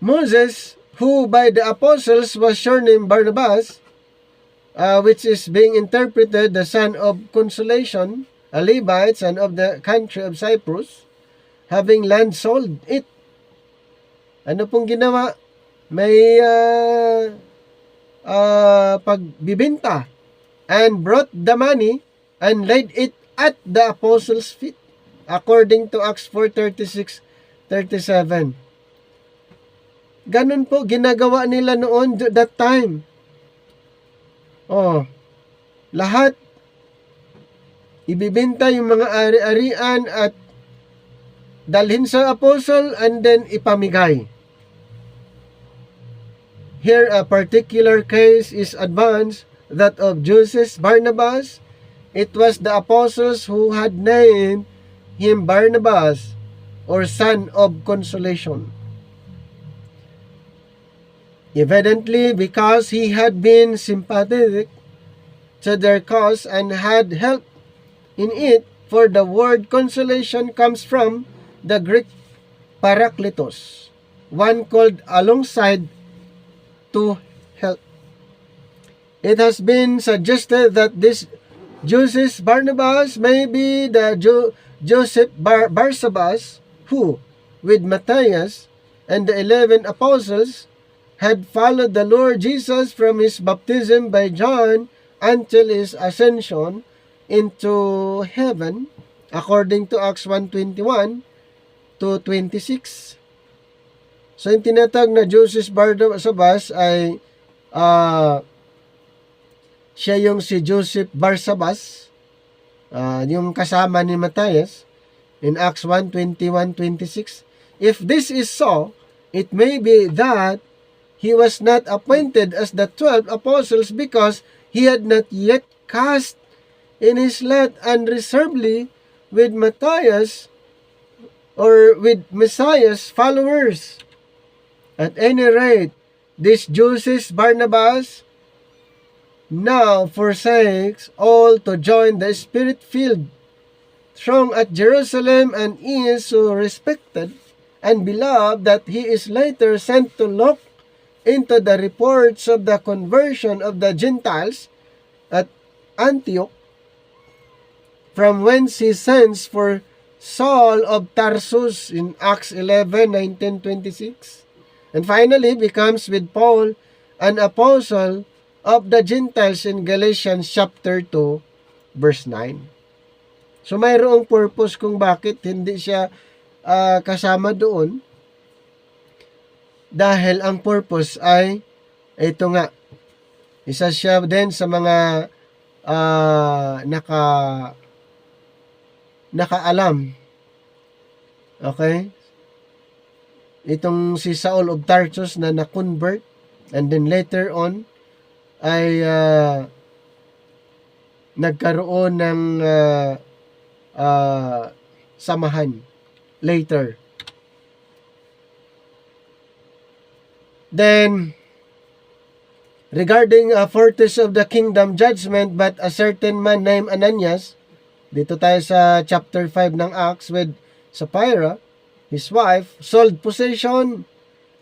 Moses, who by the apostles was surnamed Barnabas, which is being interpreted the son of consolation, a Levite, son of the country of Cyprus, having land sold it. Ano pong ginawa? May pagbibinta, and brought the money and laid it at the apostles' feet, according to Acts 4:36-37. Ganun po ginagawa nila noon that time. Lahat ibibenta yung mga ari-arian at dalhin sa apostle and then ipamigay. Here a particular case is advanced, that of Joseph Barnabas. It was the apostles who had named him Barnabas, or son of consolation. Evidently because he had been sympathetic to their cause and had helped in it, for the word consolation comes from the Greek parakletos, one called alongside, to help. It has been suggested that this Joseph Barnabas may be the Joseph Barsabas who, with Matthias and the 11 apostles, had followed the Lord Jesus from his baptism by John until his ascension into heaven, according to Acts 1:21-26. So, yung tinatag na Joseph Barsabas ay siya yung si Joseph Barsabas, yung kasama ni Matthias in Acts 1:21-26. If this is so, it may be that he was not appointed as the 12 apostles because he had not yet cast in his lot unreservedly with Matthias or with Messiah's followers. At any rate, this Joseph Barnabas now forsakes all to join the Spirit-filled throng at Jerusalem, and is so respected and beloved that he is later sent to look into the reports of the conversion of the Gentiles at Antioch, from whence he sends for Saul of Tarsus in Acts 11:19-26, and finally becomes with Paul an apostle of the Gentiles in Galatians chapter 2 verse 9. So mayroong purpose kung bakit hindi siya kasama doon. Dahil ang purpose ay ito nga, isa siya din sa mga nakaalam. Okay? Itong si Saul of Tarsus na na-convert, and then later on ay nagkaroon ng samahan later. Then, regarding fortress of the kingdom judgment, but a certain man named Ananias, dito tayo sa chapter 5 ng Acts with Sapphira, his wife, sold possession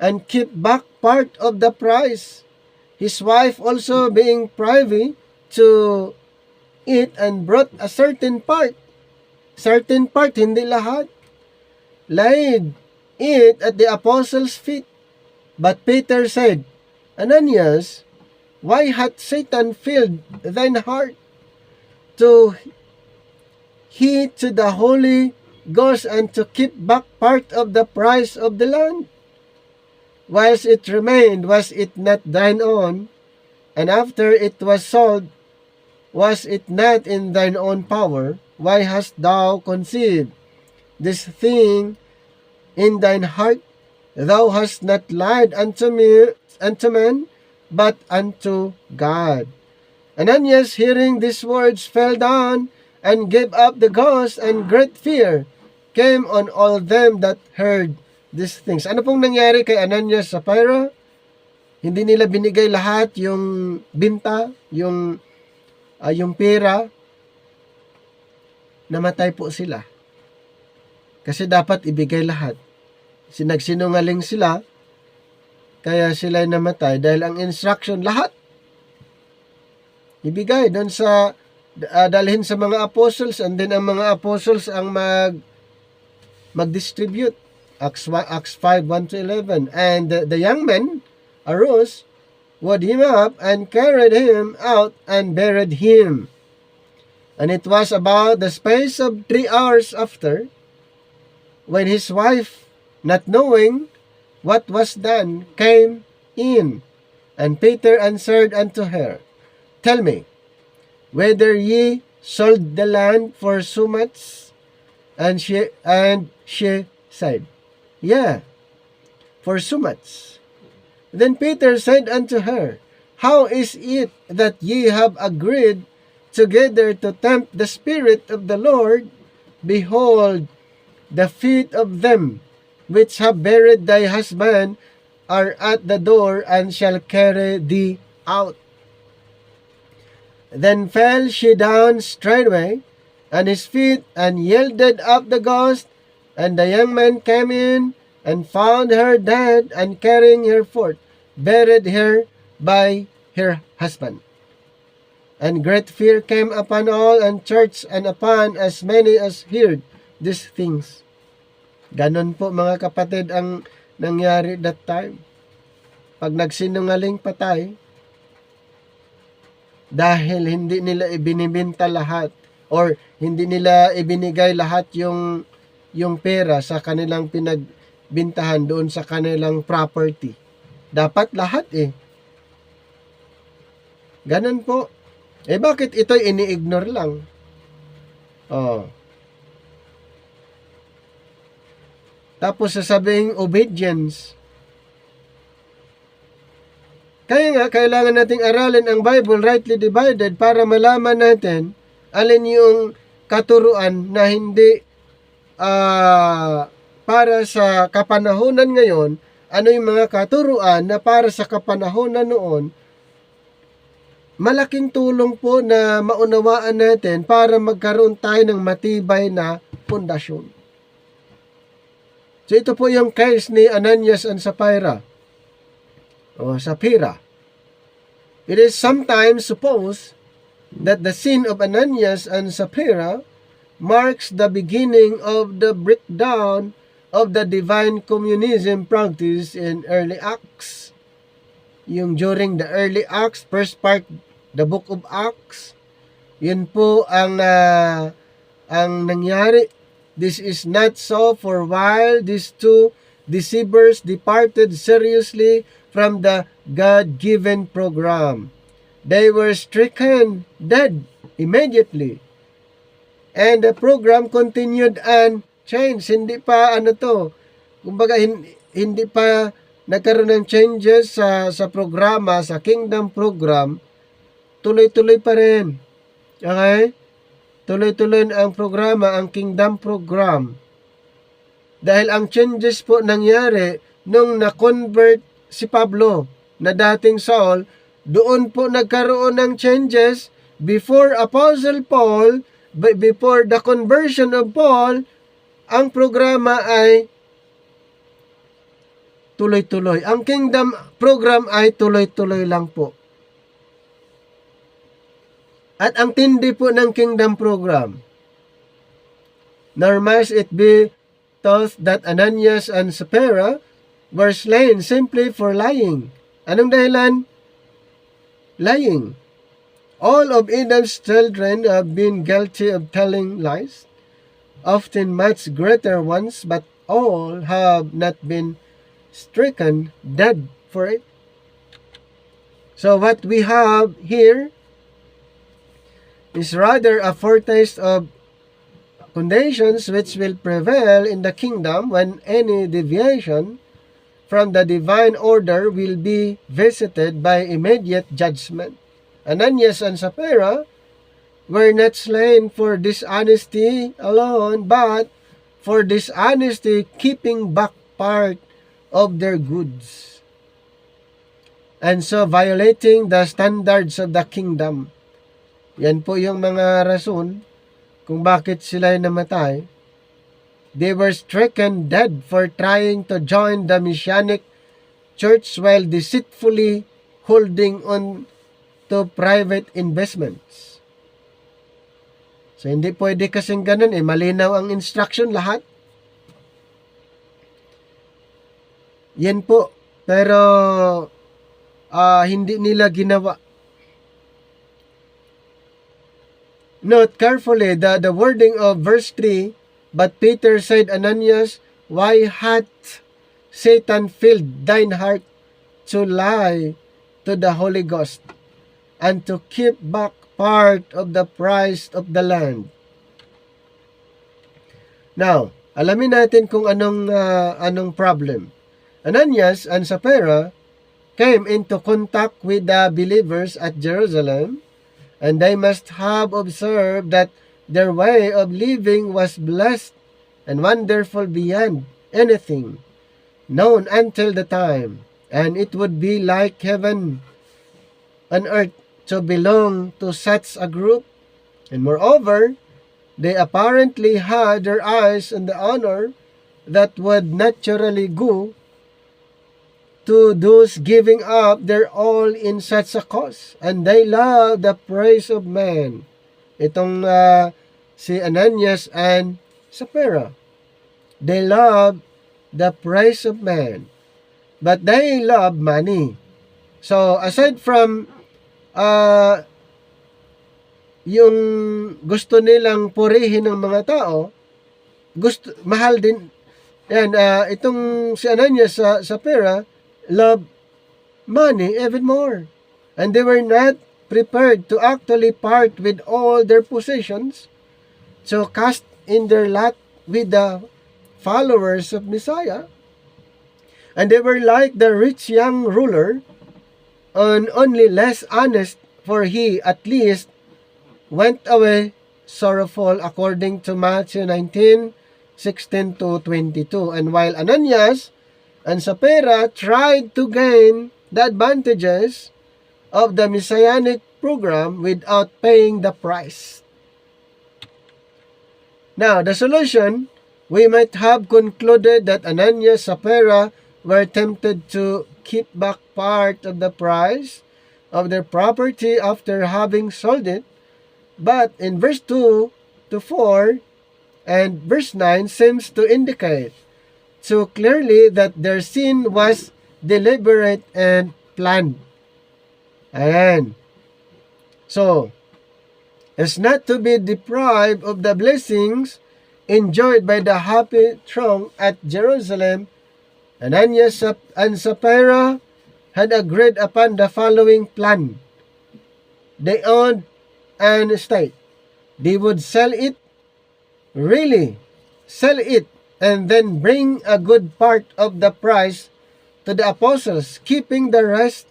and keep back part of the price. His wife also being privy to it and brought a certain part, hindi lahat, laid it at the apostles' feet. But Peter said, Ananias, why hath Satan filled thine heart to heed to the Holy Ghost and to keep back part of the price of the land? Whilst it remained, was it not thine own? And after it was sold, was it not in thine own power? Why hast thou conceived this thing in thine heart? Thou hast not lied unto men, but unto God. Ananias, hearing these words, fell down and gave up the ghost, and great fear came on all them that heard these things. Ano pong nangyari kay Ananias sa Sapphira? Hindi nila binigay lahat yung binta, yung pera. Namatay po sila. Kasi dapat ibigay lahat. Nagsinungaling sila, kaya sila namatay dahil ang instruction, lahat ibigay doon sa dalhin sa mga apostles, and then ang mga apostles ang mag-distribute. Acts 5, 1-11. And the young men arose, wound him up, and carried him out, and buried him. And it was about the space of 3 hours after, when his wife, not knowing what was done, came in. And Peter answered unto her, Tell me, whether ye sold the land for so much? And she said, Yeah, for so much. Then Peter said unto her, How is it that ye have agreed together to tempt the Spirit of the Lord? Behold, the feet of them which have buried thy husband are at the door, and shall carry thee out. Then fell she down straightway on his feet, and yielded up the ghost. And the young man came in, and found her dead, and carrying her forth, buried her by her husband. And great fear came upon all, and church, and upon as many as heard these things. Ganon po mga kapatid ang nangyari that time. Pag nagsinungaling patay, dahil hindi nila ibinibenta lahat, or hindi nila ibinigay lahat yung pera sa kanilang pinagbintahan doon sa kanilang property. Dapat lahat Ganon po. Bakit ito'y ini-ignore lang? Tapos sasabihin obedience. Kaya nga, kailangan nating aralin ang Bible rightly divided para malaman natin alin yung katuruan na hindi para sa kapanahunan ngayon, ano yung mga katuruan na para sa kapanahunan noon. Malaking tulong po na maunawaan natin para magkaroon tayo ng matibay na pundasyon. So ito po yung case ni Ananias and Sapphira. Sapphira. It is sometimes supposed that the sin of Ananias and Sapphira marks the beginning of the breakdown of the divine communism practice in early Acts. Yung during the early Acts, first part, the book of Acts, yun po ang nangyari. This is not so, for while these two deceivers departed seriously from the God-given program, they were stricken dead immediately. And the program continued unchanged. Hindi pa kumbaga hindi pa nagkaroon ng changes sa programa, sa kingdom program, tuloy-tuloy pa rin. Okay? Tuloy-tuloy ang programa, ang kingdom program. Dahil ang changes po nangyari nung na-convert si Pablo na dating Saul, doon po nagkaroon ng changes before Apostle Paul, before the conversion of Paul, ang programa ay tuloy-tuloy. Ang kingdom program ay tuloy-tuloy lang po. At ang tindi po ng kingdom program, nor must it be thought that Ananias and Sapphira were slain simply for lying. Anong dahilan? Lying. All of Edom's children have been guilty of telling lies, often much greater ones, but all have not been stricken dead for it. So what we have here is rather a foretaste of conditions which will prevail in the kingdom when any deviation from the divine order will be visited by immediate judgment. Ananias and Sapphira were not slain for dishonesty alone, but for dishonesty keeping back part of their goods, and so violating the standards of the kingdom. Yan po yung mga rason kung bakit sila namatay. They were stricken dead for trying to join the Messianic church while deceitfully holding on to private investments. So hindi pwede kasing ganun malinaw ang instruction lahat. Yan po. Pero hindi nila ginawa. Note carefully the wording of verse 3, but Peter said, Ananias, why hath Satan filled thine heart to lie to the Holy Ghost, and to keep back part of the price of the land? Now, alamin natin kung anong problem. Ananias and Sapphira came into contact with the believers at Jerusalem, and they must have observed that their way of living was blessed and wonderful beyond anything known until the time, and it would be like heaven on earth to belong to such a group. And moreover, they apparently had their eyes on the honor that would naturally go to those giving up their all in such a cause, and they love the praise of man. Itong si Ananias and Sapphira, they love the praise of man, but they love money. So aside from yung gusto nilang purihin ng mga tao, mahal din yan. Itong si Ananias sa Sapphira love money even more, and they were not prepared to actually part with all their possessions, so cast in their lot with the followers of Messiah. And they were like the rich young ruler, and only less honest, for he at least went away sorrowful, according to Matthew 19:16 to 22. And while Ananias and Sapphira tried to gain the advantages of the Messianic program without paying the price. Now, the solution, we might have concluded that Ananias and Sapphira were tempted to keep back part of the price of their property after having sold it. But in verse 2 to 4 and verse 9 seems to indicate so clearly that their sin was deliberate and planned. Ayan. So, as not to be deprived of the blessings enjoyed by the happy throng at Jerusalem, Ananias and Sapphira had agreed upon the following plan. They owned an estate. They would sell it, and then bring a good part of the price to the apostles, keeping the rest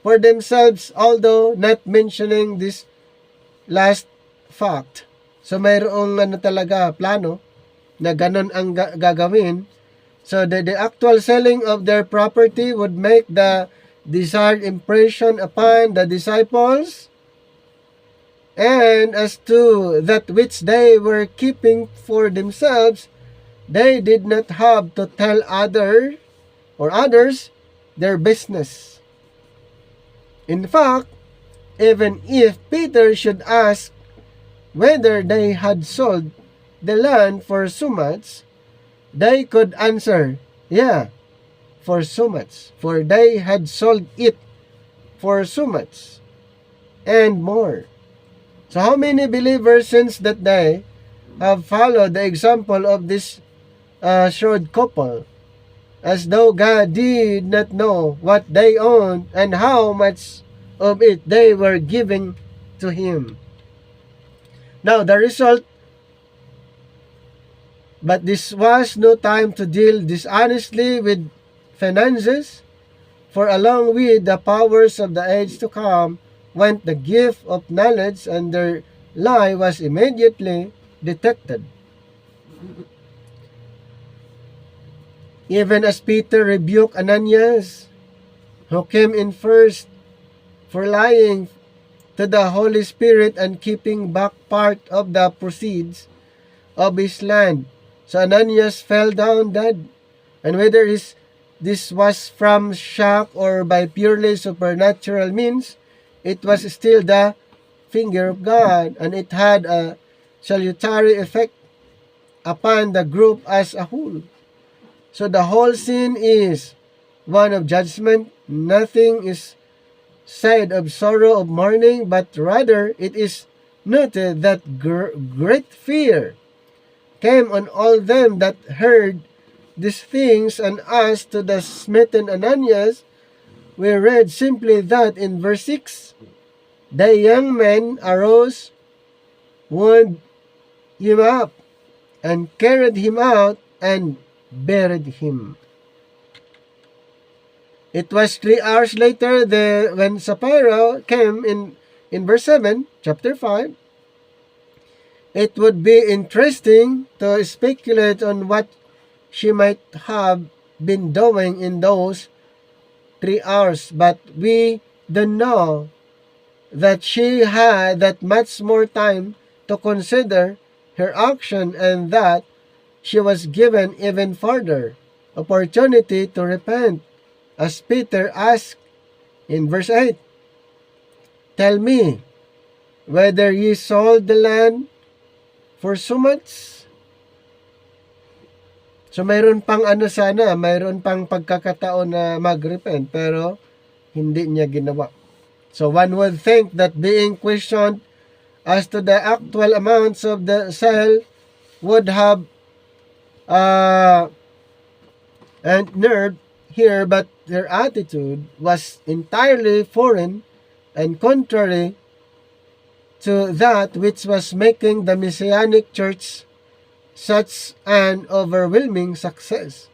for themselves, although not mentioning this last fact. So mayroong talaga plano na ganon ang gagawin. So the actual selling of their property would make the desired impression upon the disciples, and as to that which they were keeping for themselves, they did not have to tell others or others their business. In fact, even if Peter should ask whether they had sold the land for so much, they could answer, yeah, for so much, for they had sold it for so much and more. So how many believers since that day have followed the example of this shrewd couple, as though God did not know what they owned and how much of it they were giving to Him? Now, the result, but this was no time to deal dishonestly with finances, for along with the powers of the age to come went the gift of knowledge, and their lie was immediately detected. Even as Peter rebuked Ananias, who came in first for lying to the Holy Spirit and keeping back part of the proceeds of his land. So Ananias fell down dead, and whether this was from shock or by purely supernatural means, it was still the finger of God, and it had a salutary effect upon the group as a whole. So the whole scene is one of judgment. Nothing is said of sorrow, of mourning, but rather it is noted that great fear came on all them that heard these things. And as to the smitten Ananias, we read simply that in verse 6, the young men arose, wound him up, and carried him out, and buried him. It was 3 hours later when Sapphira came in verse 7, chapter 5. It would be interesting to speculate on what she might have been doing in those 3 hours, but we don't know that she had that much more time to consider her action, and that she was given even further opportunity to repent, as Peter asked in verse 8, "Tell me whether ye sold the land for so much?" So mayroon pang mayroon pang pagkakataon na mag-repent, pero hindi niya ginawa. So one would think that being questioned as to the actual amounts of the sale would have and nerve here, but their attitude was entirely foreign and contrary to that which was making the Messianic Church such an overwhelming success.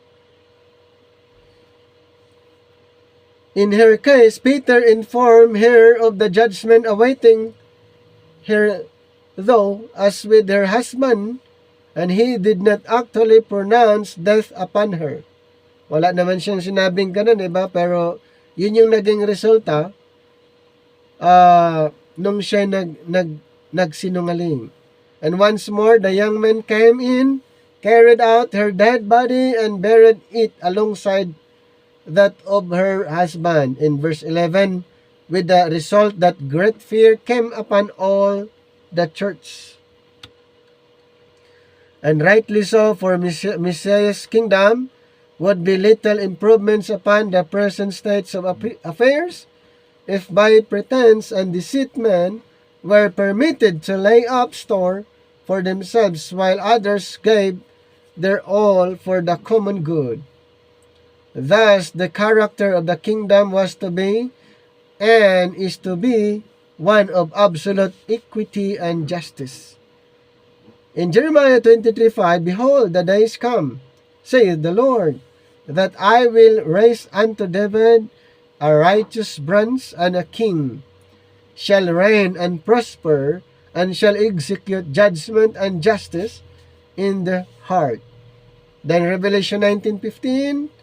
In her case, Peter informed her of the judgment awaiting her, though, as with her husband, and he did not actually pronounce death upon her. Wala naman siyang sinabing ganun, diba? Pero yun yung naging resulta nung siya nagsinungaling. And once more, the young men came in, carried out her dead body, and buried it alongside that of her husband. In verse 11, with the result that great fear came upon all the church. And rightly so, for Messiah's kingdom would be little improvements upon the present states of affairs if by pretense and deceit men were permitted to lay up store for themselves, while others gave their all for the common good. Thus, the character of the kingdom was to be and is to be one of absolute equity and justice. In Jeremiah 23:5, "Behold, the days come, saith the Lord, that I will raise unto David a righteous branch, and a king shall reign and prosper, and shall execute judgment and justice in the heart." Then Revelation 19:15,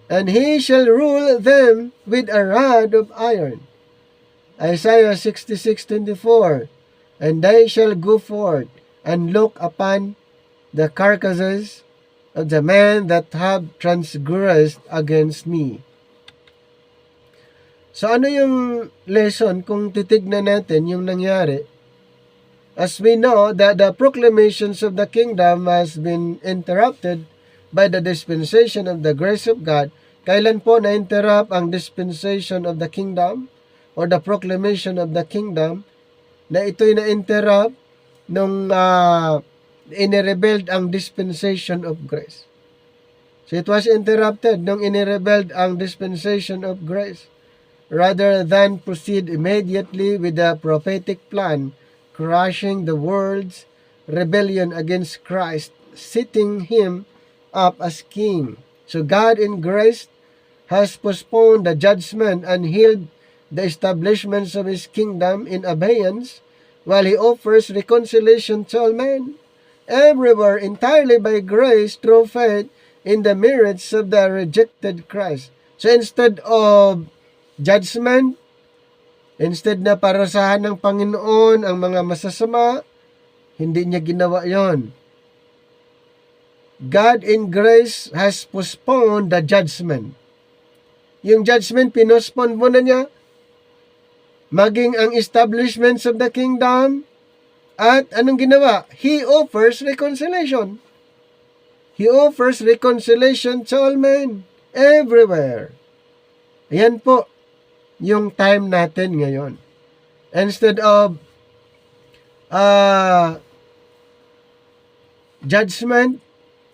"And he shall rule them with a rod of iron." Isaiah 66:24, "And they shall go forth and look upon the carcasses of the men that have transgressed against me. So ano yung lesson kung titignan natin yung nangyari? As we know that the proclamations of the kingdom has been interrupted by the dispensation of the grace of God. Kailan po na-interrupt ang dispensation of the kingdom or the proclamation of the kingdom? Na ito'y na-interrupt nung inirebelled ang dispensation of grace. So it was interrupted nung inirebelled ang dispensation of grace. Rather than proceed immediately with the prophetic plan, crushing the world's rebellion against Christ, setting him up as king. So God in grace has postponed the judgment and held the establishments of his kingdom in abeyance, while he offers reconciliation to all men, everywhere entirely by grace through faith in the merits of the rejected Christ. So instead of judgment, instead na parusahan ng Panginoon ang mga masasama, hindi niya ginawa yon. God in grace has postponed the judgment. Yung judgment, pinospone mo na niya. Maging ang establishments of the kingdom. At anong ginawa? He offers reconciliation. He offers reconciliation to all men, everywhere. Ayan po yung time natin ngayon. Instead of judgment,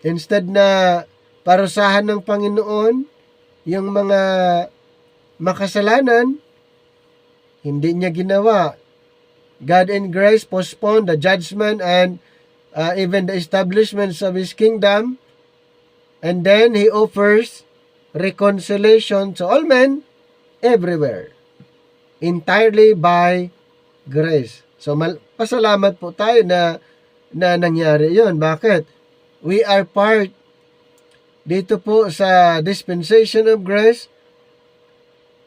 instead na parusahan ng Panginoon yung mga makasalanan, hindi niya ginawa. God in grace postponed the judgment and even the establishments of his kingdom, and then he offers reconciliation to all men everywhere, entirely by grace. So pasalamat po tayo na nangyari yon. Bakit? We are part dito po sa dispensation of grace.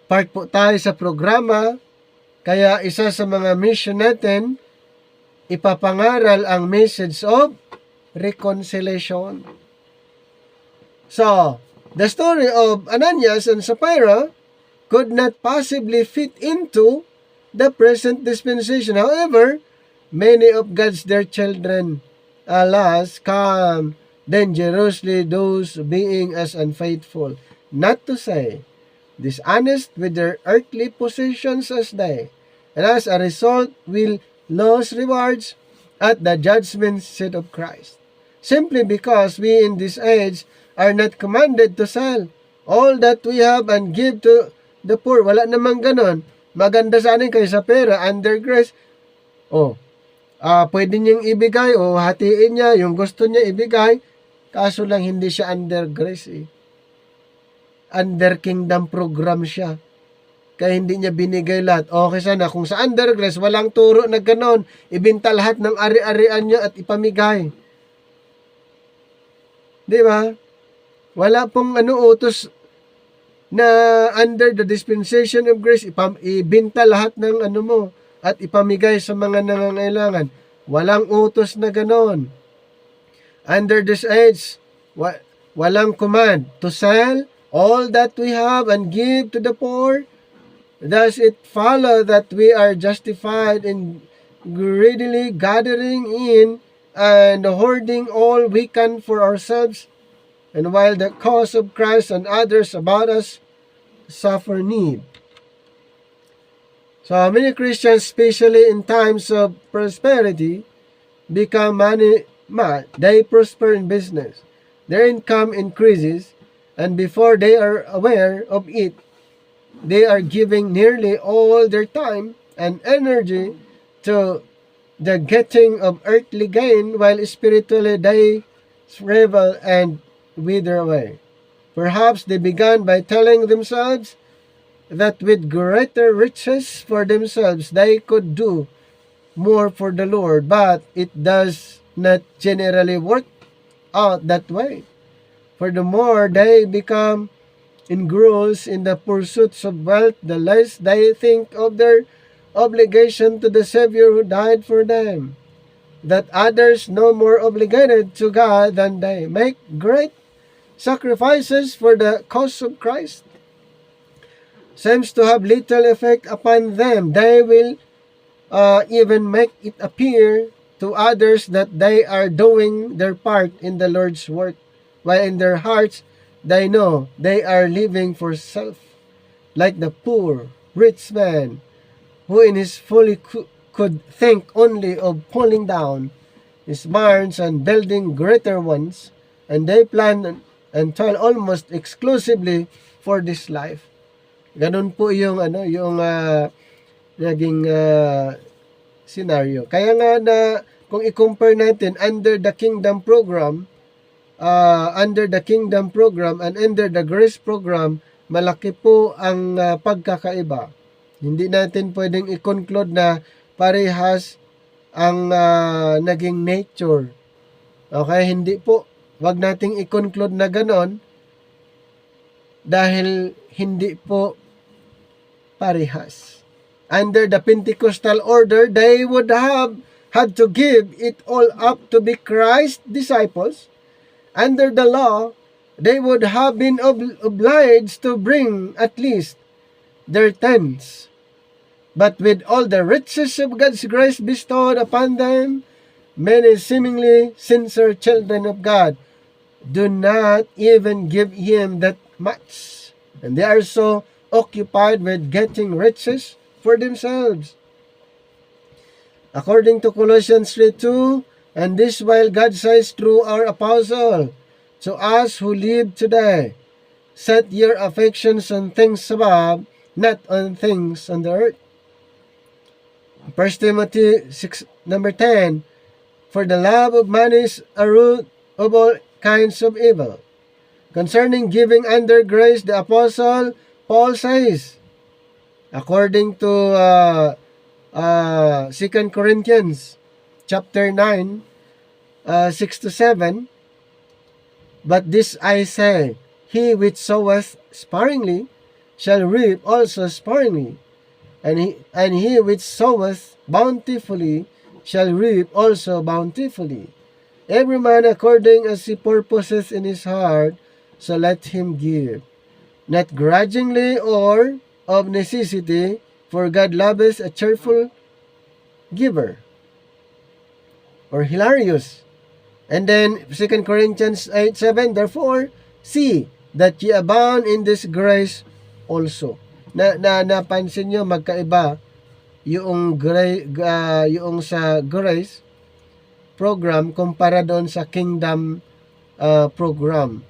Part po tayo sa programa. Kaya isa sa mga mission natin, ipapangaral ang message of reconciliation. So, the story of Ananias and Sapphira could not possibly fit into the present dispensation. However, many of God's dear children, alas, come dangerously, those being as unfaithful, not to say dishonest with their earthly possessions as they, and as a result will lose rewards at the judgment seat of Christ. Simply because we in this age are not commanded to sell all that we have and give to the poor. Wala namang ganon. Maganda sa anin kayo sa pera, under grace. Pwede niyang ibigay o hatiin niya yung gusto niya ibigay. Kaso lang hindi siya under grace Under kingdom program siya. Kaya hindi niya binigay lahat. Okay sana, kung sa under grace, walang turo na ganon. Ibinta lahat ng ari-arian niya at ipamigay. Di ba? Wala pong utos na under the dispensation of grace, ibinta lahat ng mo at ipamigay sa mga nangangailangan. Walang utos na ganon. Under this age, walang command to sell all that we have and give to the poor. Does it follow that we are justified in greedily gathering in and hoarding all we can for ourselves, and while the cause of Christ and others about us suffer need? So many Christians, especially in times of prosperity, become they prosper in business. Their income increases, and before they are aware of it, they are giving nearly all their time and energy to the getting of earthly gain, while spiritually they shrivel and wither away. Perhaps they began by telling themselves that with greater riches for themselves they could do more for the Lord, but it does not generally work out that way. For the more they become engrossed in the pursuits of wealth, the less they think of their obligation to the Savior who died for them. that others no more obligated to God than they make great sacrifices for the cause of Christ seems to have little effect upon them. They will even make it appear to others that they are doing their part in the Lord's work, while in their hearts they know they are living for self, like the poor rich man who in his folly could think only of pulling down his barns and building greater ones, and they plan and toil almost exclusively for this life. Ganun po yung naging scenario. Kaya nga na kung i-compare natin under the kingdom program and under the grace program, malaki po ang pagkakaiba. Hindi natin pwedeng i-conclude na parehas ang naging nature. Okay, hindi po. Wag nating i-conclude na ganon dahil hindi po parehas. Under the Pentecostal order, they would have had to give it all up to be Christ's disciples. Under the law, they would have been obliged to bring at least their tens. But with all the riches of God's grace bestowed upon them, many seemingly sincere children of God do not even give Him that much. And they are so occupied with getting riches for themselves. According to Colossians 3:2, and this while God says through our apostle, to us who live today, set your affections on things above, not on things on the earth. 1 Timothy 6:10, for the love of money is a root of all kinds of evil. Concerning giving under grace, the Apostle Paul says, according to 2 Corinthians chapter 9, 6-7, but this I say, he which soweth sparingly shall reap also sparingly, and he which soweth bountifully shall reap also bountifully. Every man according as he purposes in his heart, so let him give, not grudgingly or of necessity, for God loveth a cheerful giver. Or hilarious. And then 2 Corinthians 8:7, therefore, see that ye abound in this grace also. Napansin nyo, magkaiba yung sa grace program kumpara doon sa kingdom program.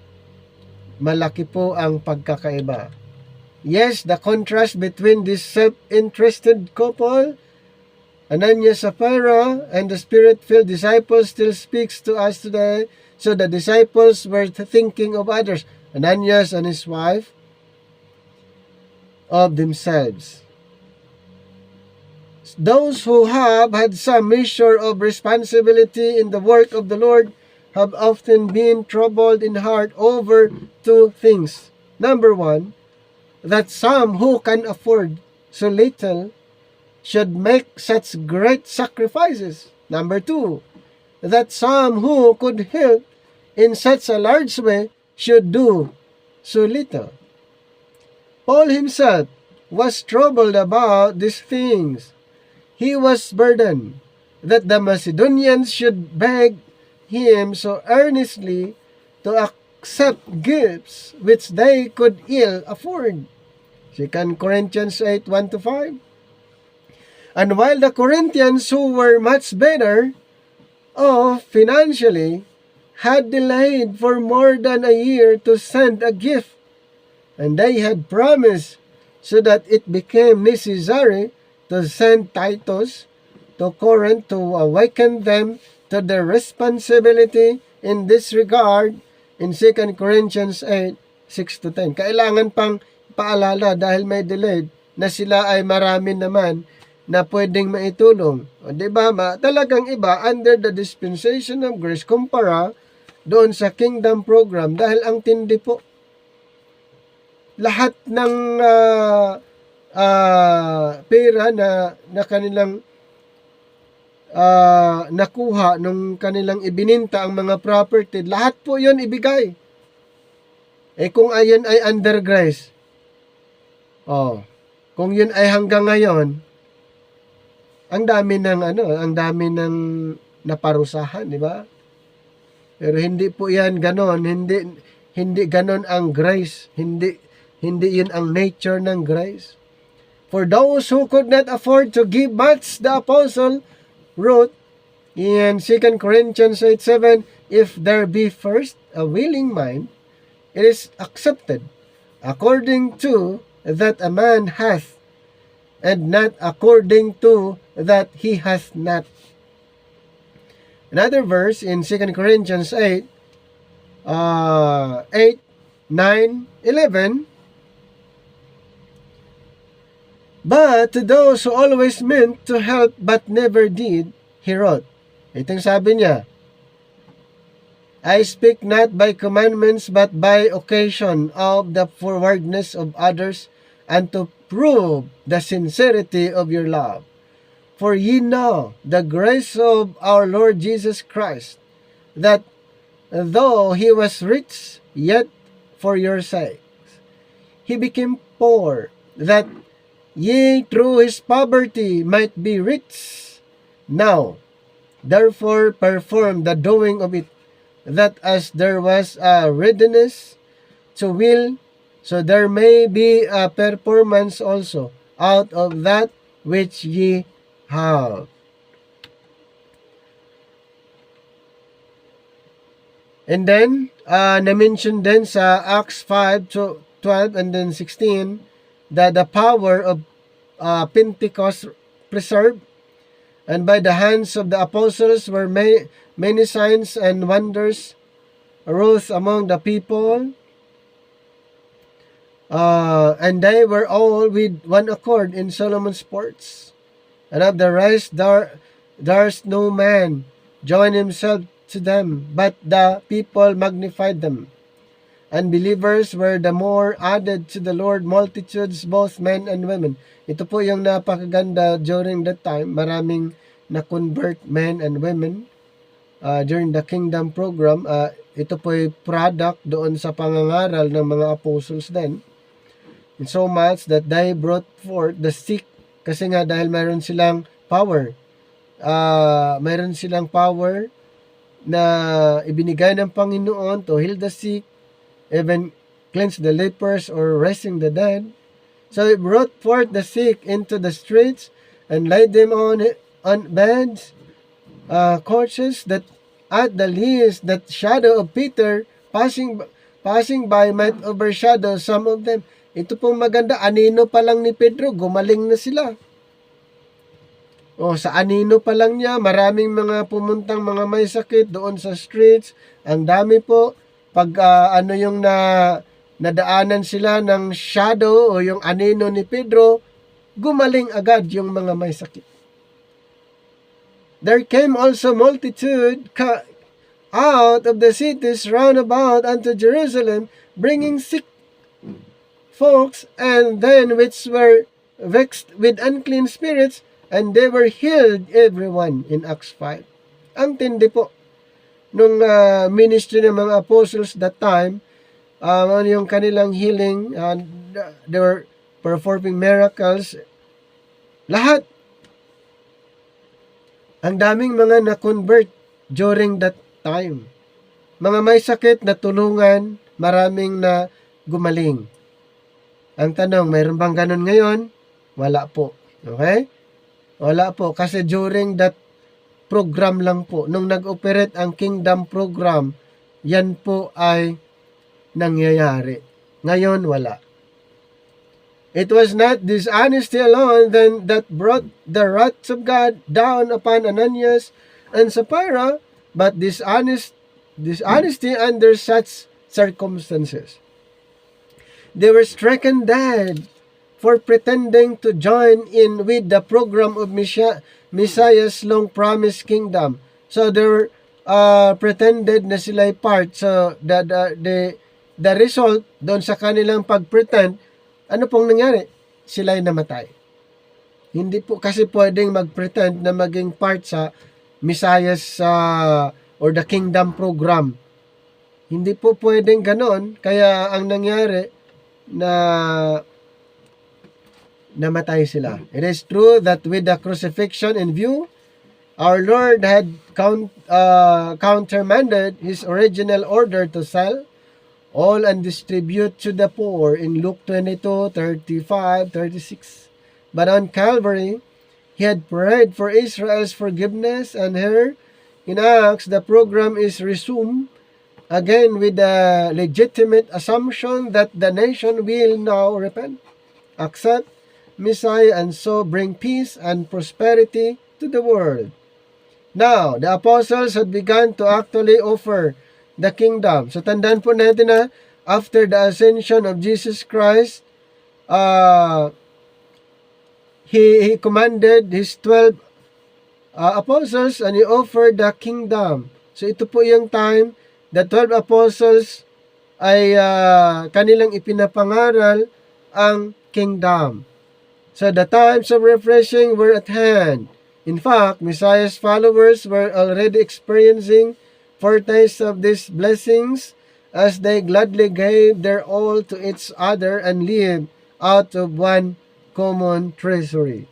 Malaki po ang pagkakaiba. Yes, the contrast between this self-interested couple, Ananias, Sapphira, and the Spirit-filled disciples still speaks to us today. So the disciples were thinking of others. Ananias and his wife of themselves. Those who have had some measure of responsibility in the work of the Lord have often been troubled in heart over two things. Number one, that some who can afford so little should make such great sacrifices. Number two, that some who could help in such a large way should do so little. Paul himself was troubled about these things. He was burdened that the Macedonians should beg him so earnestly to accept gifts which they could ill afford. 2 Corinthians 8:1-5. And while the Corinthians, who were much better off financially, had delayed for more than a year to send a gift, and they had promised, so that it became necessary to send Titus to Corinth to awaken them to their responsibility in this regard in 2 Corinthians 8:6-10. Kailangan pang paalala dahil may delayed na sila ay marami naman na pwedeng maitulong. O, diba talagang iba under the dispensation of grace kumpara doon sa kingdom program dahil ang tindi po. Lahat ng pera na kanilang nakuha nung kanilang ibininta ang mga property, lahat po yon ibigay. Kung ayon ay under grace, kung yun ay hanggang ngayon, ang dami ng naparusahan, di ba? Pero hindi po yan ganon, hindi ganon ang grace, hindi yun ang nature ng grace. For those who could not afford to give much, the apostle wrote in 2 Corinthians 8:7, if there be first a willing mind, it is accepted, according to that a man hath, and not according to that he hath not. Another verse in 2 Corinthians 8, 9, 11, but to those who always meant to help but never did, he wrote. Itong sabi niya, I speak not by commandments but by occasion of the forwardness of others, and to prove the sincerity of your love. For ye know the grace of our Lord Jesus Christ, that though he was rich, yet for your sakes he became poor, that ye through his poverty might be rich. Now, therefore, perform the doing of it, that as there was a readiness to will, so there may be a performance also out of that which ye have. And then, na-mention din sa Acts 5:12 and then 16, that the power of Pentecost preserved, and by the hands of the apostles were many signs and wonders arose among the people, and they were all with one accord in Solomon's porch. And of the rest there's no man join himself to them, but the people magnified them. And believers were the more added to the Lord, multitudes, both men and women. Ito po yung napakaganda during that time. Maraming na-convert men and women during the kingdom program. Ito po ay product doon sa pangangaral ng mga apostles din. And so much that they brought forth the sick. Kasi nga dahil mayroon silang power. Mayroon silang power na ibinigay ng Panginoon to heal the sick, even cleanse the lepers or raising the dead. So he brought forth the sick into the streets and laid them on beds, couches, that at the least that shadow of Peter passing by might overshadow some of them. Ito pong maganda, anino pa lang ni Pedro, gumaling na sila. Sa anino pa lang niya, maraming mga pumuntang mga may sakit doon sa streets. Ang dami po. Pag yung nadaanan sila ng shadow o yung anino ni Pedro, gumaling agad yung mga may sakit. There came also multitude out of the cities round about unto Jerusalem, bringing sick folks, and then which were vexed with unclean spirits, and they were healed everyone, in Acts 5. Ang tindi po nung ministry ng mga apostles that time, yung kanilang healing, they were performing miracles, lahat. Ang daming mga na-convert during that time. Mga may sakit na tulungan, maraming na gumaling. Ang tanong, mayroon bang ganun ngayon? Wala po. Okay? Wala po. Kasi during that program lang po, nung nag-operate ang kingdom program, yan po ay nangyayari. Ngayon, wala. It was not dishonesty alone then that brought the wrath of God down upon Ananias and Sapphira, but dishonesty under such circumstances. They were stricken dead for pretending to join in with the program of Messiah's long-promised kingdom. So they were pretended na sila'y part. So the result doon sa kanilang pag-pretend, ano pong nangyari? Sila'y namatay. Hindi po kasi pwedeng mag-pretend na maging part sa Messiah's or the Kingdom program. Hindi po pwedeng ganon. Kaya ang nangyari na namatay sila. It is true that with the crucifixion in view, our Lord had countermanded his original order to sell all and distribute to the poor in Luke 22:35-36. But on Calvary, he had prayed for Israel's forgiveness, and here in Acts, the program is resumed again with the legitimate assumption that the nation will now repent, accept Messiah, and so bring peace and prosperity to the world. Now, the apostles had begun to actually offer the kingdom. So, tandaan po natin na after the ascension of Jesus Christ, he commanded his 12 apostles and he offered the kingdom. So, ito po yung time the 12 apostles ay kanilang ipinapangaral ang kingdom. So, the times of refreshing were at hand. In fact, Messiah's followers were already experiencing foretaste of these blessings as they gladly gave their all to each other and lived out of one common treasury.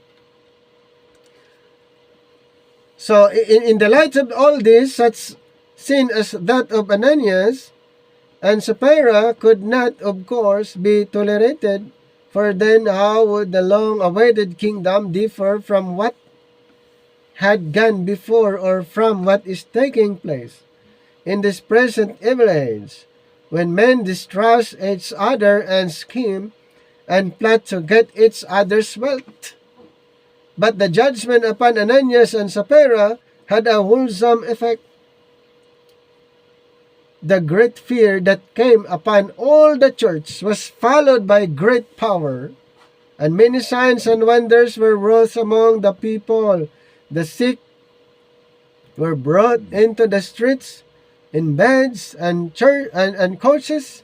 So, in the light of all this, such sin as that of Ananias and Sapphira could not, of course, be tolerated, for then how would the long-awaited kingdom differ from what had gone before or from what is taking place in this present evil age, when men distrust each other and scheme and plot to get each other's wealth? But the judgment upon Ananias and Sapphira had a wholesome effect. The great fear that came upon all the church was followed by great power, and many signs and wonders were wrought among the people. The sick were brought into the streets in beds and coaches,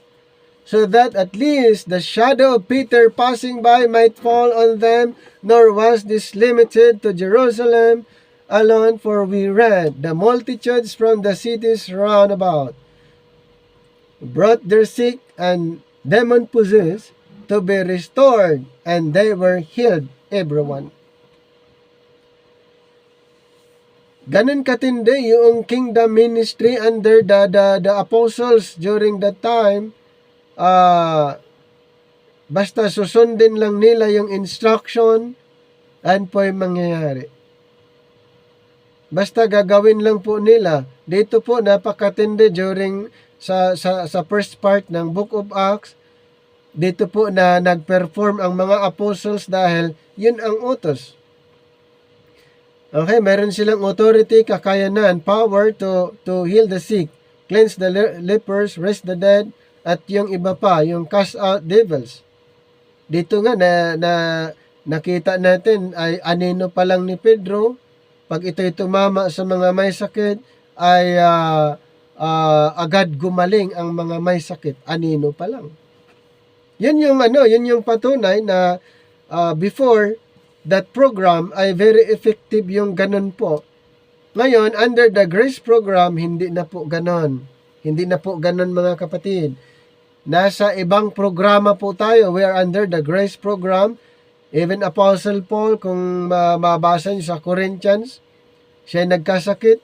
so that at least the shadow of Peter passing by might fall on them. Nor was this limited to Jerusalem alone, for we read, the multitudes from the cities round about brought their sick and demon-possessed to be restored, and they were healed, everyone. Ganun katindi yung kingdom ministry under the apostles during that time. Basta susundin lang nila yung instruction, and po yung mangyayari. Basta gagawin lang po nila. Dito po napakatindi during sa first part ng Book of Acts. Dito po na nag-perform ang mga apostles dahil yun ang utos. Okay, meron silang authority, kakayanan, power to heal the sick, cleanse the lepers, raise the dead, at yung iba pa, yung cast out devils. Dito nga na nakita natin ay anino pa lang ni Pedro, pag ito'y tumama sa mga may sakit, ay agad gumaling ang mga may sakit, anino pa lang. Yun yung patunay na before that program ay very effective yung ganun po. Ngayon, under the grace program, hindi na po ganun. Hindi na po ganun, mga kapatid. Nasa ibang programa po tayo. We are under the grace program. Even Apostle Paul, kung mabasa niyo sa Corinthians, siya nagkasakit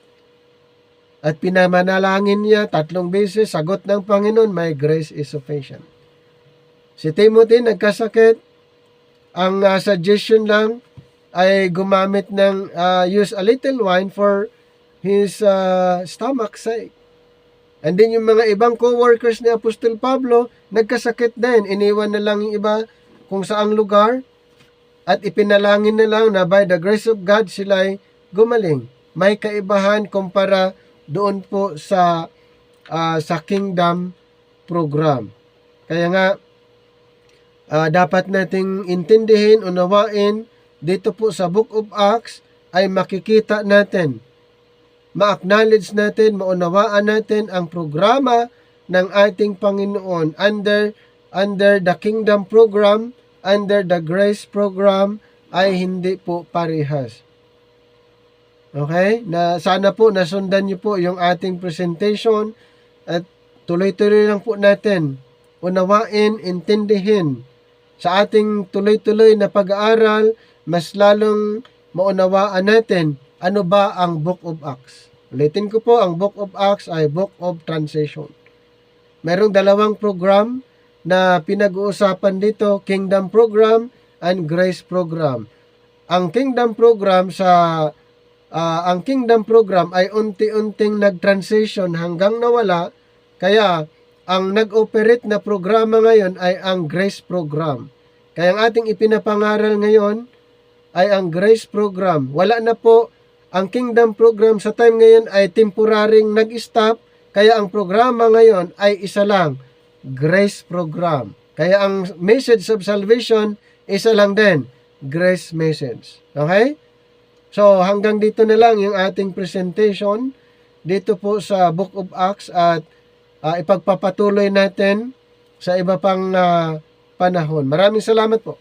at pinamanalangin niya 3 beses, sagot ng Panginoon, my grace is sufficient. Si Timothy nagkasakit, ang suggestion lang ay gumamit ng use a little wine for his stomach sake. And then yung mga ibang co-workers ni Apostol Pablo, nagkasakit din. Iniwan na lang yung iba kung saang lugar at ipinalangin na lang na by the grace of God sila'y gumaling. May kaibahan kumpara doon po sa kingdom program. Kaya nga, dapat nating intindihin, unawain, dito po sa Book of Acts ay makikita natin, ma-acknowledge natin, maunawaan natin ang programa ng ating Panginoon under the kingdom program, under the grace program, ay hindi po parehas. Okay? Na sana po nasundan niyo po yung ating presentation at tuloy-tuloy lang po natin unawain, intindihin sa ating tuloy-tuloy na pag-aaral, mas lalong maunawaan natin ano ba ang Book of Acts. Ulitin ko po, ang Book of Acts ay Book of Transition. Merong dalawang program na pinag-uusapan dito, Kingdom Program and Grace Program. Ang Kingdom Program ang Kingdom Program ay unti-unting nag-transition hanggang nawala, kaya ang nag-operate na programa ngayon ay ang Grace Program. Kaya ang ating ipinapangaral ngayon ay ang Grace Program. Wala na po ang Kingdom Program sa time ngayon ay temporaryng nag-stop, kaya ang programa ngayon ay isa lang, Grace Program. Kaya ang message of salvation, isa lang din, Grace Message. Okay? So, hanggang dito na lang yung ating presentation dito po sa Book of Acts at ipagpapatuloy natin sa iba pang panahon. Maraming salamat po.